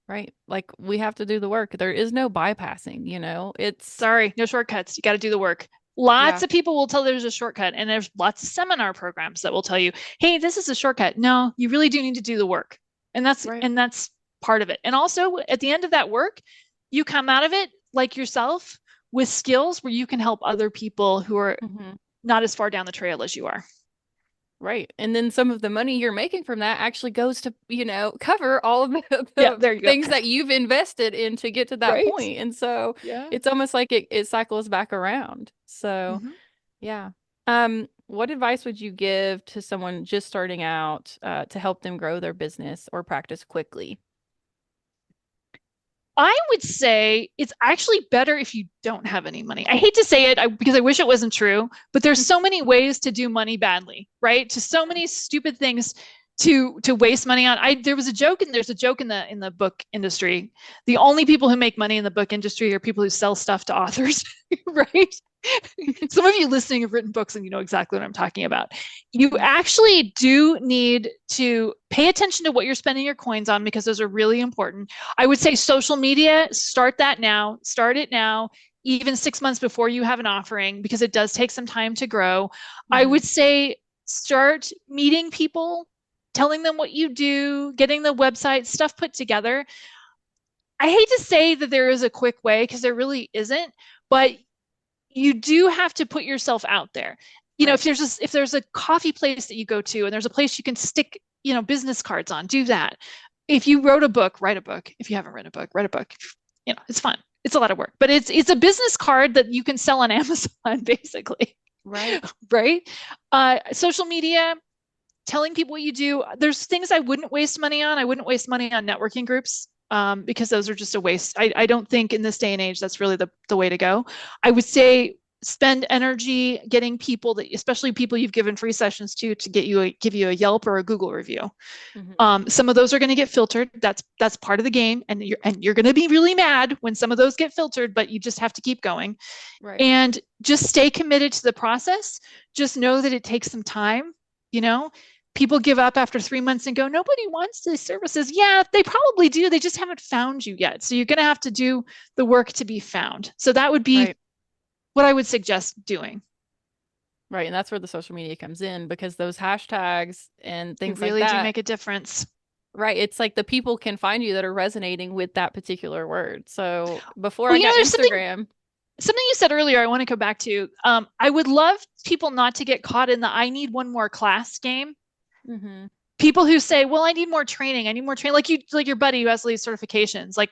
Right. Like we have to do the work. There is no bypassing, It's Sorry, no shortcuts. You got to do the work. Lots yeah. of people will tell there's a shortcut, and there's lots of seminar programs that will tell you, "Hey, this is a shortcut." No, you really do need to do the work, and that's Right. and that's part of it. And also, at the end of that work, you come out of it like yourself with skills where you can help other people who are Hmm. not as far down the trail as you are. Right. And then some of the money you're making from that actually goes to, cover all of the, Yeah, the there you go. things that you've invested in to get to that Right? point. And so Yeah. it's almost like it cycles back around. So Mhm. yeah. What advice would you give to someone just starting out to help them grow their business or practice quickly? I would say it's actually better if you don't have any money. I hate to say it because I wish it wasn't true, but there's so many ways to do money badly, right? To so many stupid things. to waste money on. There was a joke, and there's a joke in the book industry. The only people who make money in the book industry are people who sell stuff to authors, right? Some of you listening have written books and you know exactly what I'm talking about. You Mhm. actually do need to pay attention to what you're spending your coins on because those are really important. I would say social media, start that now, start it now, even 6 months before you have an offering, because it does take some time to grow. I Mhm. would say start meeting people, telling them what you do, getting the website stuff put together. I hate to say that there is a quick way because there really isn't, but you do have to put yourself out there. You know, Right. if there's a coffee place that you go to and there's a place you can stick, you know, business cards on, do that. If you wrote a book, write a book. If you haven't written a book, write a book. You know, it's fun. It's a lot of work, but it's a business card that you can sell on Amazon, basically, Right. right? Social media, telling people what you do. There's things I wouldn't waste money on. I wouldn't waste money on networking groups, because those are just a waste. I don't think in this day and age that's really the way to go. I would say spend energy getting people that, especially people you've given free sessions to give you a Yelp or a Google review. Mhm. Some of those are going to get filtered. That's part of the game, and you're going to be really mad when some of those get filtered, but you just have to keep going Right. and just stay committed to the process. Just know that it takes some time. You know, people give up after 3 months and go, nobody wants these services. Yeah, they probably do. They just haven't found you yet. So you're going to have to do the work to be found. So that would be Right. what I would suggest doing. Right. And that's where the social media comes in because those hashtags and They things like really do that, make a difference. right? It's like the people can find you that are resonating with that particular word. So before Well, I you know, got there's Instagram, something you said earlier I want to go back to. I would love people not to get caught in the I need one more class game. hmm People who say, well, I need more training. I need more training. Like your buddy who has these certifications. Like,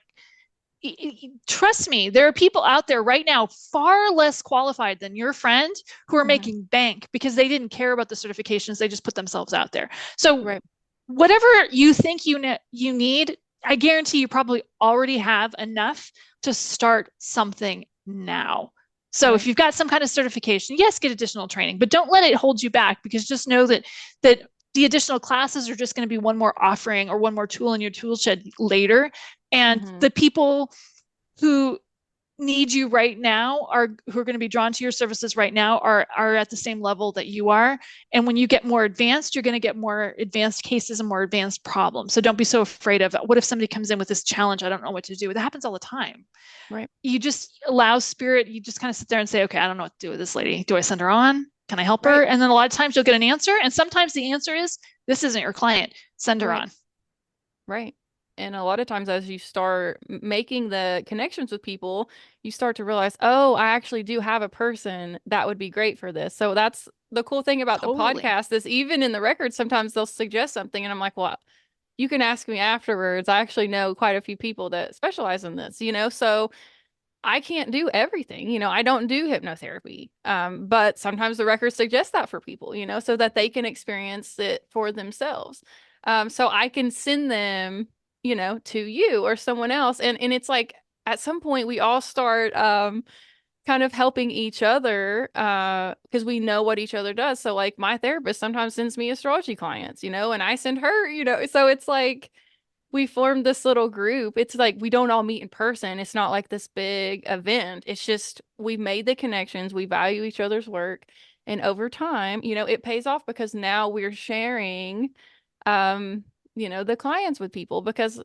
trust me, there are people out there right now far less qualified than your friend who are hmm making bank because they didn't care about the certifications. They just put themselves out there. So right. whatever you think you need, I guarantee you probably already have enough to start something now. So if Right. you've got some kind of certification, yes, get additional training, but don't let it hold you back, because just know that the additional classes are just going to be one more offering or one more tool in your tool shed later. And hmm the people who need you right now, are who are going to be drawn to your services right now, are at the same level that you are. And when you get more advanced, you're going to get more advanced cases and more advanced problems. So don't be so afraid of, what if somebody comes in with this challenge I don't know what to do. That happens all the time. Right. You just allow spirit. You just kind of sit there and say, okay, I don't know what to do with this lady. Do I send her on? Can I help her? Right. And then a lot of times you'll get an answer, and sometimes the answer is, this isn't your client, send her Right. on. Right. And a lot of times, as you start making the connections with people, you start to realize, oh, I actually do have a person that would be great for this. So that's the cool thing about the Totally. podcast is even in the records, sometimes they'll suggest something, and I'm like, well, you can ask me afterwards. I actually know quite a few people that specialize in this, so I can't do everything. I don't do hypnotherapy. But sometimes the records suggest that for people, so that they can experience it for themselves. So I can send them, to you or someone else. And it's like at some point we all start kind of helping each other because we know what each other does. So like my therapist sometimes sends me astrology clients, and I send her, so it's like we formed this little group. It's like we don't all meet in person. It's not like this big event. It's just we made the connections. We value each other's work. And over time, it pays off because now we're sharing, um, the clients with people because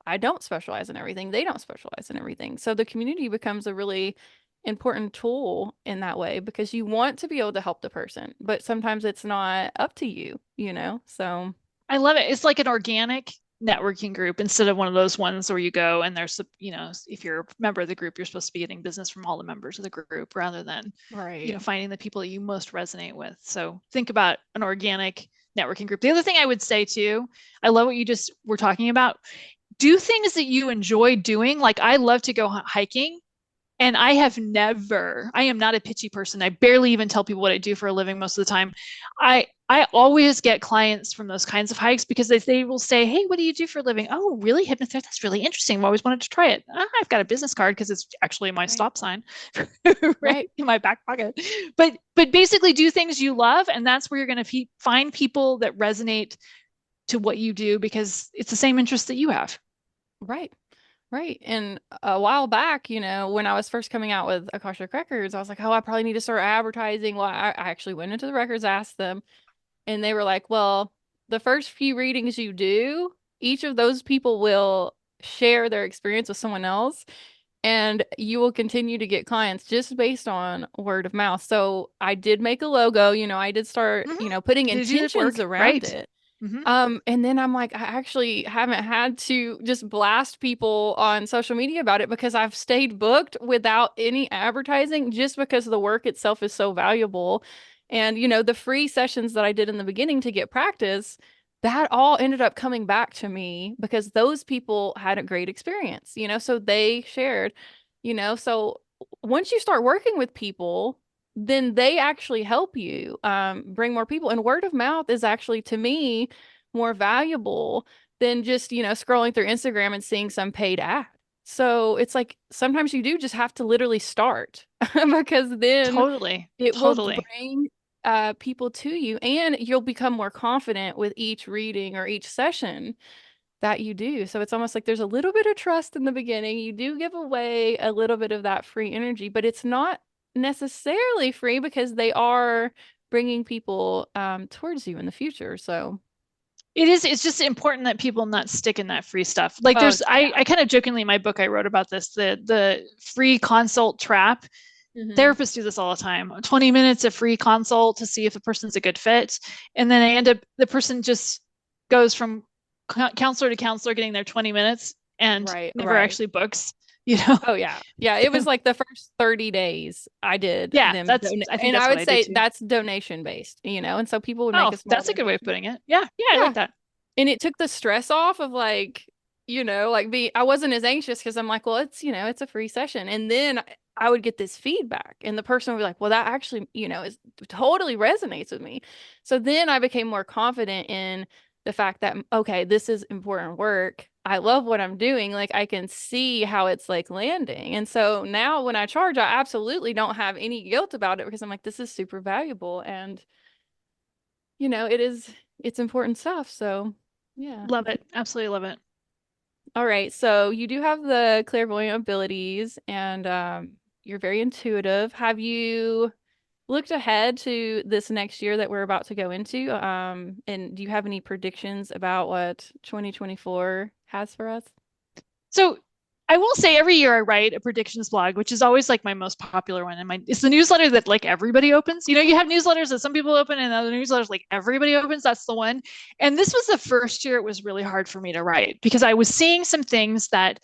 I don't specialize in everything. They don't specialize in everything. So the community becomes a really important tool in that way because you want to be able to help the person, but sometimes it's not up to you. So, I love it. It's like an organic networking group instead of one of those ones where you go and there's, if you're a member of the group, you're supposed to be getting business from all the members of the group rather than, right. finding the people that you most resonate with. So think about an organic networking group. The other thing I would say too, I love what you just were talking about. Do things that you enjoy doing. Like, I love to go hiking. And I am not a pitchy person. I barely even tell people what I do for a living most of the time. I always get clients from those kinds of hikes because they will say, hey, what do you do for a living? Oh, really? Hypnotherapy? That's really interesting. I've always wanted to try it. I've got a business card because it's actually my Right. stop sign right Right. in my back pocket. But basically do things you love, and that's where you're going to find people that resonate to what you do because it's the same interest that you have. Right. Right. And a while back, when I was first coming out with Akashic Records, I was like, oh, I probably need to start advertising. Well, I actually went into the records, asked them, and they were like, well, the first few readings you do, each of those people will share their experience with someone else, and you will continue to get clients just based on word of mouth. So I did make a logo, I did start, Mm-hmm. putting You do the intentions work, around right? it. Mm-hmm. And then I'm like, I actually haven't had to just blast people on social media about it because I've stayed booked without any advertising just because the work itself is so valuable. And, the free sessions that I did in the beginning to get practice, that all ended up coming back to me because those people had a great experience, so they shared, so once you start working with people, then they actually help you bring more people. And word of mouth is actually, to me, more valuable than just, scrolling through Instagram and seeing some paid ad. So it's like sometimes you do just have to literally start because then Totally. it will Totally. bring people to you, and you'll become more confident with each reading or each session that you do. So it's almost like there's a little bit of trust in the beginning. You do give away a little bit of that free energy, but it's not necessarily free because they are bringing people towards you in the future. So, It is, it's just important that people not stick in that free stuff. Like oh, there's yeah. I kind of jokingly in my book I wrote about this, the free consult trap. Hmm. Therapists do this all the time. 20 minutes of free consult to see if the person's a good fit. And then I end up the person just goes from counselor to counselor getting their 20 minutes and Right, never right. actually books, you know. Oh yeah. Yeah, it was like the first 30 days I did Yeah, them that's I think and that's I what would I did say too. that's donation based, and so people would make Oh, a small that's a good way of donation. putting it. Yeah, yeah, I like Yeah. that. And it took the stress off of like, like I wasn't as anxious because I'm like, well, it's a free session. And then I would get this feedback and the person would be like, well, that actually, is totally resonates with me. So then I became more confident in the fact that, okay, this is important work. I love what I'm doing. Like I can see how it's like landing. And so now when I charge, I absolutely don't have any guilt about it because I'm like, this is super valuable. And, it's important stuff. So yeah. Love it. Absolutely love it. All right, so you do have the clairvoyant abilities and you're very intuitive. Have you looked ahead to this next year that we're about to go into? And do you have any predictions about what 2024 has for us? So I will say every year I write a predictions blog, which is always like my most popular one. And it's the newsletter that like everybody opens. You know, you have newsletters that some people open and other newsletters like everybody opens. That's the one. And this was the first year it was really hard for me to write because I was seeing some things that,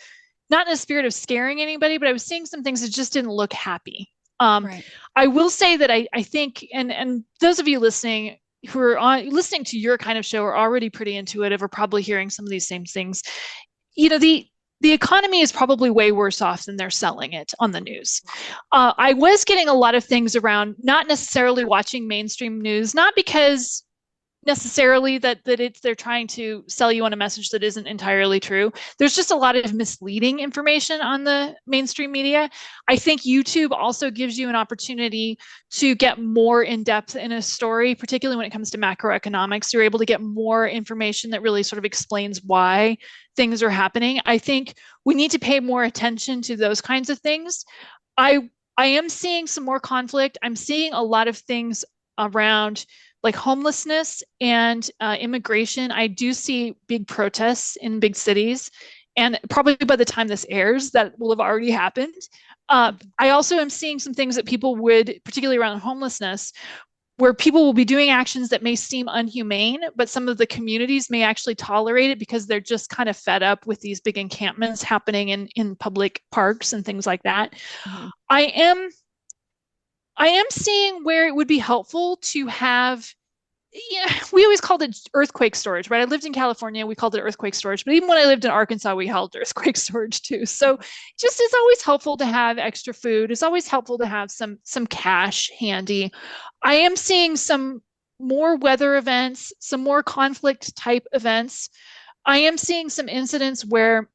not in a spirit of scaring anybody, but I was seeing some things that just didn't look happy. Um, Right. I will say that I think, and those of you listening who are listening to your kind of show are already pretty intuitive or probably hearing some of these same things. You know, the economy is probably way worse off than they're selling it on the news. I was getting a lot of things around not necessarily watching mainstream news, not because necessarily that they're trying to sell you on a message that isn't entirely true. There's just a lot of misleading information on the mainstream media. I think YouTube also gives you an opportunity to get more in depth in a story, particularly when it comes to macroeconomics. You're able to get more information that really sort of explains why things are happening. I think we need to pay more attention to those kinds of things. I am seeing some more conflict. I'm seeing a lot of things around like homelessness and immigration. I do see big protests in big cities, and probably by the time this airs, that will have already happened. I also am seeing some things that people would, particularly around homelessness, where people will be doing actions that may seem unhumane, but some of the communities may actually tolerate it because they're just kind of fed up with these big encampments happening in public parks and things like that. Mm-hmm. I am I am seeing where it would be helpful to have, yeah, we always called it earthquake storage, right? I lived in California, we called it earthquake storage, but even when I lived in Arkansas, we held earthquake storage too. So just it's always helpful to have extra food. It's always helpful to have some cash handy. I am seeing some more weather events, some more conflict type events. I am seeing some incidents where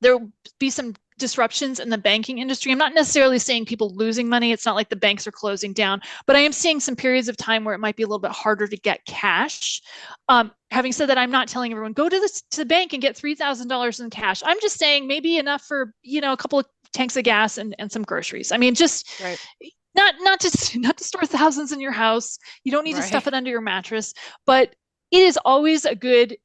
there will be some disruptions in the banking industry. I'm not necessarily saying people losing money. It's not like the banks are closing down, but I am seeing some periods of time where it might be a little bit harder to get cash. Having said that, I'm not telling everyone go to the bank and get $3,000 in cash. I'm just saying maybe enough for, a couple of tanks of gas and some groceries. I mean, just Right. not to store thousands in your house. You don't need to Right. stuff it under your mattress, but it is always a good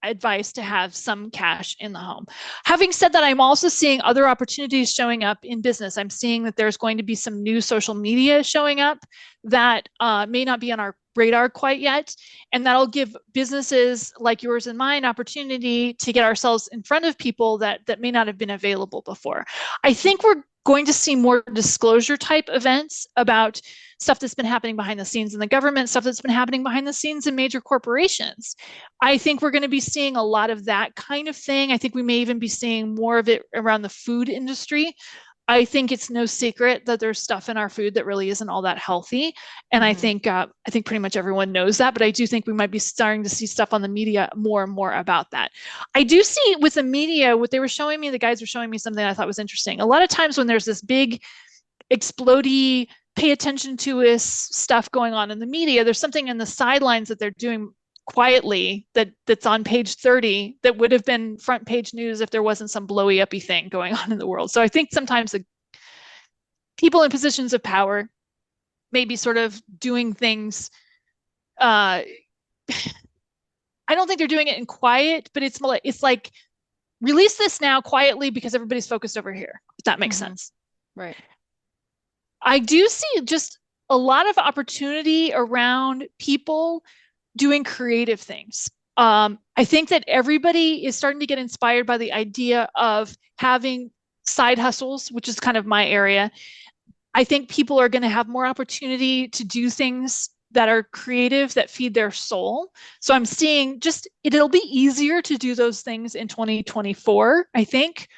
advice to have some cash in the home. Having said that, I'm also seeing other opportunities showing up in business. I'm seeing that there's going to be some new social media showing up that may not be on our radar quite yet. And that'll give businesses like yours and mine opportunity to get ourselves in front of people that may not have been available before. I think we're going to see more disclosure type events about stuff that's been happening behind the scenes in the government, stuff that's been happening behind the scenes in major corporations. I think we're going to be seeing a lot of that kind of thing. I think we may even be seeing more of it around the food industry. I think it's no secret that there's stuff in our food that really isn't all that healthy, and Mm-hmm. I think pretty much everyone knows that. But I do think we might be starting to see stuff on the media more and more about that. I do see with the media what they were showing me. The guys were showing me something I thought was interesting. A lot of times when there's this big explodey, pay attention to us stuff going on in the media, there's something in the sidelines that they're doing quietly that's on page 30 that would have been front page news if there wasn't some blowy uppy thing going on in the world. So I think sometimes the people in positions of power may be sort of doing things. uh I don't think they're doing it in quiet, but it's like release this now quietly because everybody's focused over here, if that makes Mm-hmm. sense. Right. I do see just a lot of opportunity around people doing creative things. I think that everybody is starting to get inspired by the idea of having side hustles, which is kind of my area. I think people are going to have more opportunity to do things that are creative, that feed their soul. So I'm seeing just it'll be easier to do those things in 2024, I think.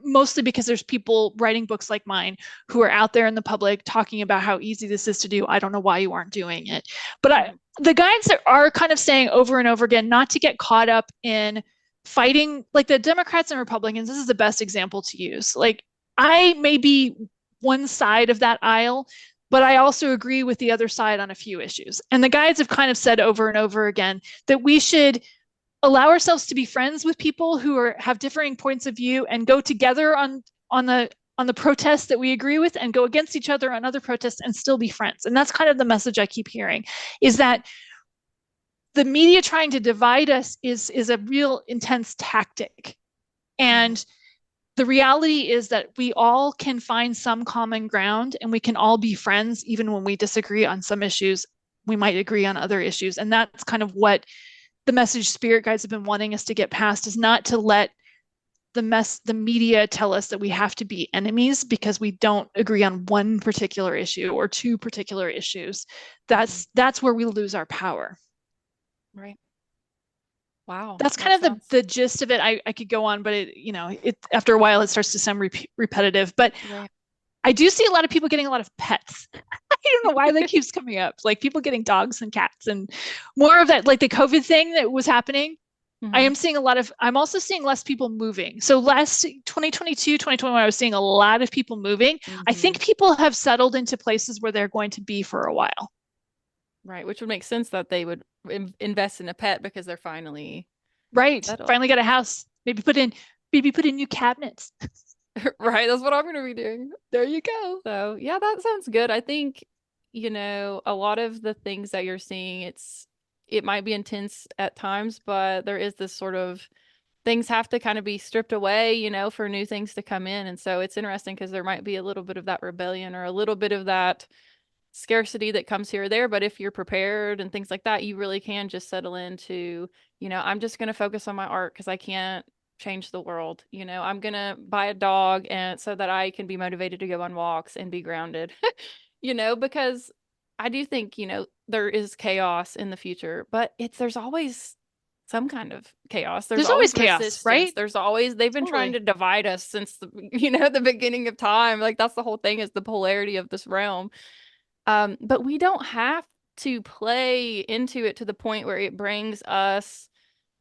Mostly because there's people writing books like mine who are out there in the public talking about how easy this is to do. I don't know why you aren't doing it. But Mm-hmm. the guys that are kind of saying over and over again not to get caught up in fighting, like the Democrats and Republicans, this is the best example to use. Like, I may be one side of that aisle, but I also agree with the other side on a few issues. And the guys have kind of said over and over again that we should allow ourselves to be friends with people who have differing points of view and go together on the protests that we agree with and go against each other on other protests and still be friends. And that's kind of the message I keep hearing, is that the media trying to divide us is a real intense tactic. Mm-hmm. And the reality is that we all can find some common ground and we can all be friends even when we disagree on some issues. We might agree on other issues. And that's kind of what the message spirit guides have been wanting us to get past, is not to let the media tell us that we have to be enemies because we don't agree on one particular issue or two particular issues. Mm-hmm. That's where we lose our power. Right. Wow. That's kind That of the sounds the gist of it. I could go on, but it after a while it starts to sound repetitive. But right. I do see a lot of people getting a lot of pets. I don't know why that keeps coming up. Like people getting dogs and cats and more of that, like the COVID thing that was happening. Mm-hmm. I'm also seeing less people moving. So last 2022, 2021, I was seeing a lot of people moving. I Mm-hmm. think people have settled into places where they're going to be for a while. Right. Which would make sense that they would invest in a pet because they're finally Right. settled. Finally got a house. Maybe put in new cabinets. Right. That's what I'm going to be doing. There you go. So, yeah, that sounds good. I think, a lot of the things that you're seeing, it might be intense at times, but there is this sort of things have to kind of be stripped away, for new things to come in. And so it's interesting because there might be a little bit of that rebellion or a little bit of that scarcity that comes here or there. But if you're prepared and things like that, you really can just settle into, I'm just going to focus on my art because I can't change the world. I'm going to buy a dog and so that I can be motivated to go on walks and be grounded, because I do think, there is chaos in the future, but there's always some kind of chaos. There's There's always always chaos, resistance. right? They've been trying Totally. to divide us since the beginning of time. Like that's the whole thing is the polarity of this realm. But we don't have to play into it to the point where it brings us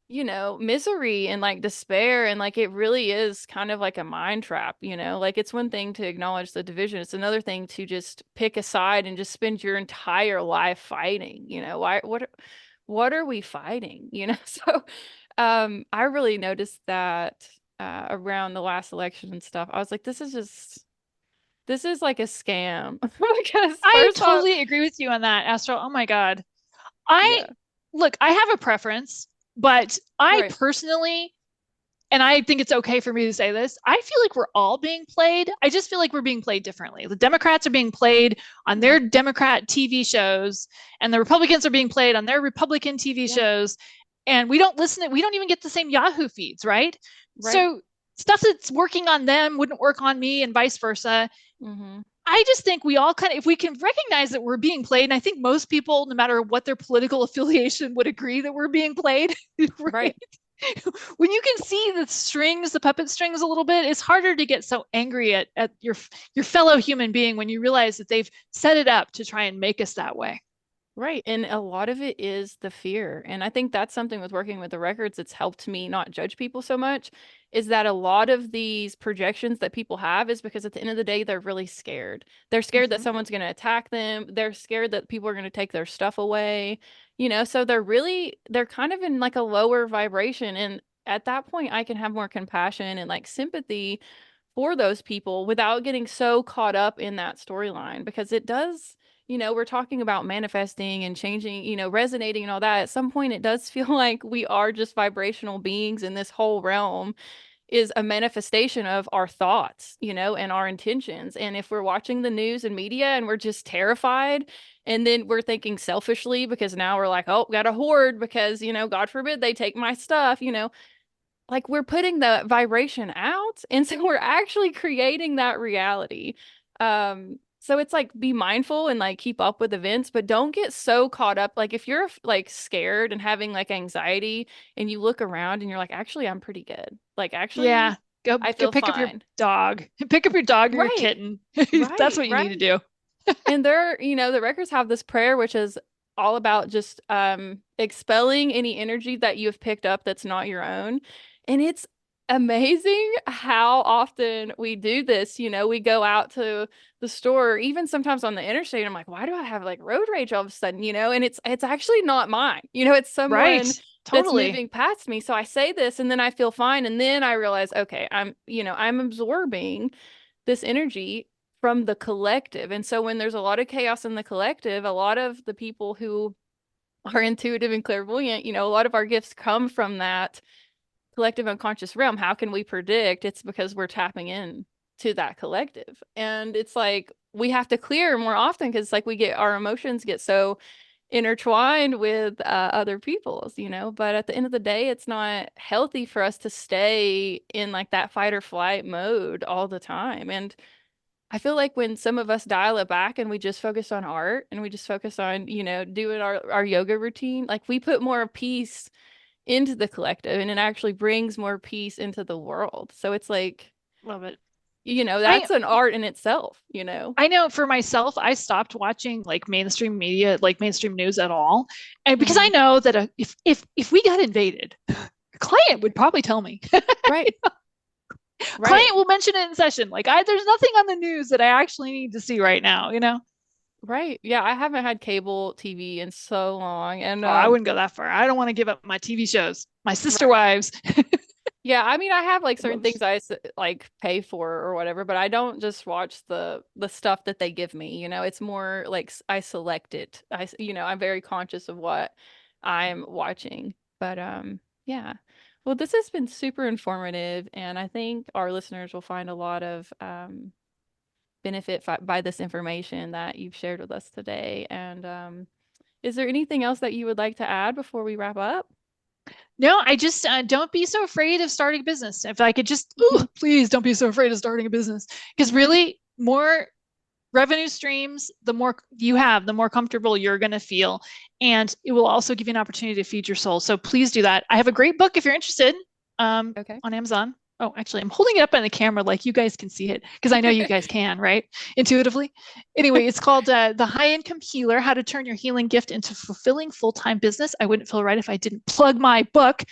misery and like despair. And like it really is kind of like a mind trap, like it's one thing to acknowledge the division. It's another thing to just pick a side and just spend your entire life fighting. Why, what are we fighting? So I really noticed that around the last election and stuff. I was like, this is like a scam. Because I first off, totally agree with you on that, Astral. Oh my God. I yeah, look, I have a preference, but I right. personally, and I think it's okay for me to say this, I feel like we're all being played. I just feel like we're being played differently. The Democrats are being played on their Mhm. Democrat TV shows, and the Republicans are being played on their Republican TV Yeah, shows. And we don't listen, we don't even get the same Yahoo feeds, right? right. So stuff that's working on them wouldn't work on me and vice versa. Hmm. I just think we all kind of, if we can recognize that we're being played, and I think most people, no matter what their political affiliation, would agree that we're being played, right? Right. When you can see the strings, the puppet strings a little bit, it's harder to get so angry at your fellow human being when you realize that they've set it up to try and make us that way. Right. And a lot of it is the fear. And I think that's something with working with the records that's helped me not judge people so much is that a lot of these projections that people have is because at the end of the day, they're really scared. They're scared that Mm-hmm. someone's going to attack them. They're scared that people are going to take their stuff away, so they're kind of in like a lower vibration. And at that point, I can have more compassion and like sympathy for those people without getting so caught up in that storyline because it does, we're talking about manifesting and changing, resonating and all that. At some point, it does feel like we are just vibrational beings, and this whole realm is a manifestation of our thoughts, and our intentions. And if we're watching the news and media and we're just terrified, and then we're thinking selfishly because now we're like, oh, got a hoard because, God forbid they take my stuff, like we're putting the vibration out, and so we're actually creating that reality. So it's like be mindful and like keep up with events, but don't get so caught up. Like if you're like scared and having like anxiety and you look around and you're like, actually I'm pretty good, like actually Yeah, go I go feel pick up your fine. dog. Pick up your dog or your Right, kitten. That's right, what you need to right. do. And the records have this prayer, which is all about just expelling any energy that you have picked up that's not your own. And it's amazing how often we do this. We go out to the store, or even sometimes on the interstate. I'm like, why do I have like road rage all of a sudden? And it's actually not mine. It's Right. someone that's Totally. moving past me. So I say this and then I feel fine. And then I realize, okay, I'm absorbing this energy from the collective. And so when there's a lot of chaos in the collective, a lot of the people who are intuitive and clairvoyant, a lot of our gifts come from that collective unconscious realm. How can we predict? It's because we're tapping in to that collective. And it's like we have to clear more often because like we get our emotions get so intertwined with other people's, but at the end of the day, it's not healthy for us to stay in like that fight or flight mode all the time. And I feel like when some of us dial it back and we just focus on art and we just focus on, doing our yoga routine, like we put more peace into the collective and it actually brings more peace into the world. So it's like, Love it. I that's an art in itself. I know for myself, I stopped watching like mainstream media, like mainstream news at all, and because I Hmm. know that if we got invaded, a client would probably tell me. Right, right, Client will mention it in session. Like there's nothing on the news that I actually need to see right now. right. Yeah, I haven't had cable TV in so long. And Oh, I wouldn't go that far. I don't want to give up my TV shows, my sister right. wives. Yeah, I mean, I have like I certain love. things like pay for or whatever, but I don't just watch the stuff that they give me. It's more like I select it. I'm very conscious of what I'm watching. But yeah. Well, this has been super informative, and I think our listeners will find a lot of benefit by this information that you've shared with us today. And is there anything else that you would like to add before we wrap up? No, I just don't be so afraid of starting a business. If I could just, please don't be so afraid of starting a business. Because really, more revenue streams, the more you have, the more comfortable you're going to feel. And it will also give you an opportunity to feed your soul. So please do that. I have a great book if you're interested Okay. on Amazon. Oh, actually, I'm holding it up on the camera like you guys can see it because I know you guys can, right? Intuitively. Anyway, it's called The High Income Healer: How to Turn Your Healing Gift into Fulfilling Full-Time Business. I wouldn't feel right if I didn't plug my book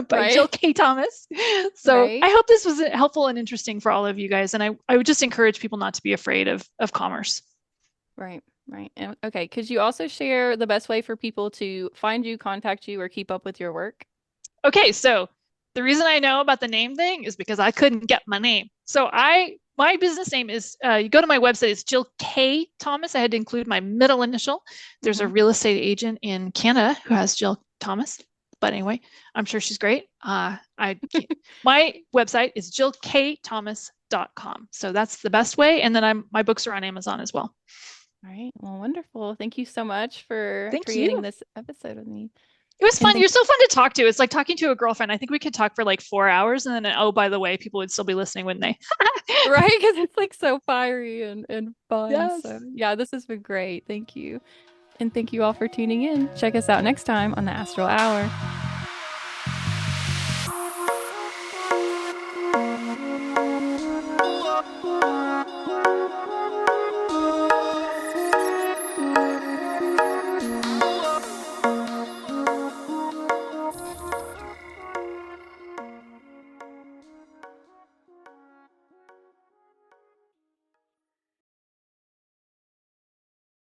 by Jill Right. K. Thomas. So Right. I hope this was helpful and interesting for all of you guys. And I would just encourage people not to be afraid of commerce. Right. Right. And okay, could you also share the best way for people to find you, contact you, or keep up with your work? Okay, so the reason I know about the name thing is because I couldn't get my name. So my business name is you go to my website, it's Jill K. Thomas. I had to include my middle initial. There's a Hmm. real estate agent in Canada who has Jill Thomas. But anyway, I'm sure she's great. I can't, my website is jillkthomas.com. So that's the best way. And then my books are on Amazon as well. All right. Well, wonderful. Thank you so much for Thank creating you. this episode with me. It was And fun. thank You're so fun to talk to. It's like talking to a girlfriend. I think we could talk for like 4 hours and then, oh, by the way, people would still be listening, wouldn't they? right, because it's like so fiery and fun. Yes. So yeah, this has been great. Thank you. And thank you all for tuning in. Check us out next time on the Astral Hour.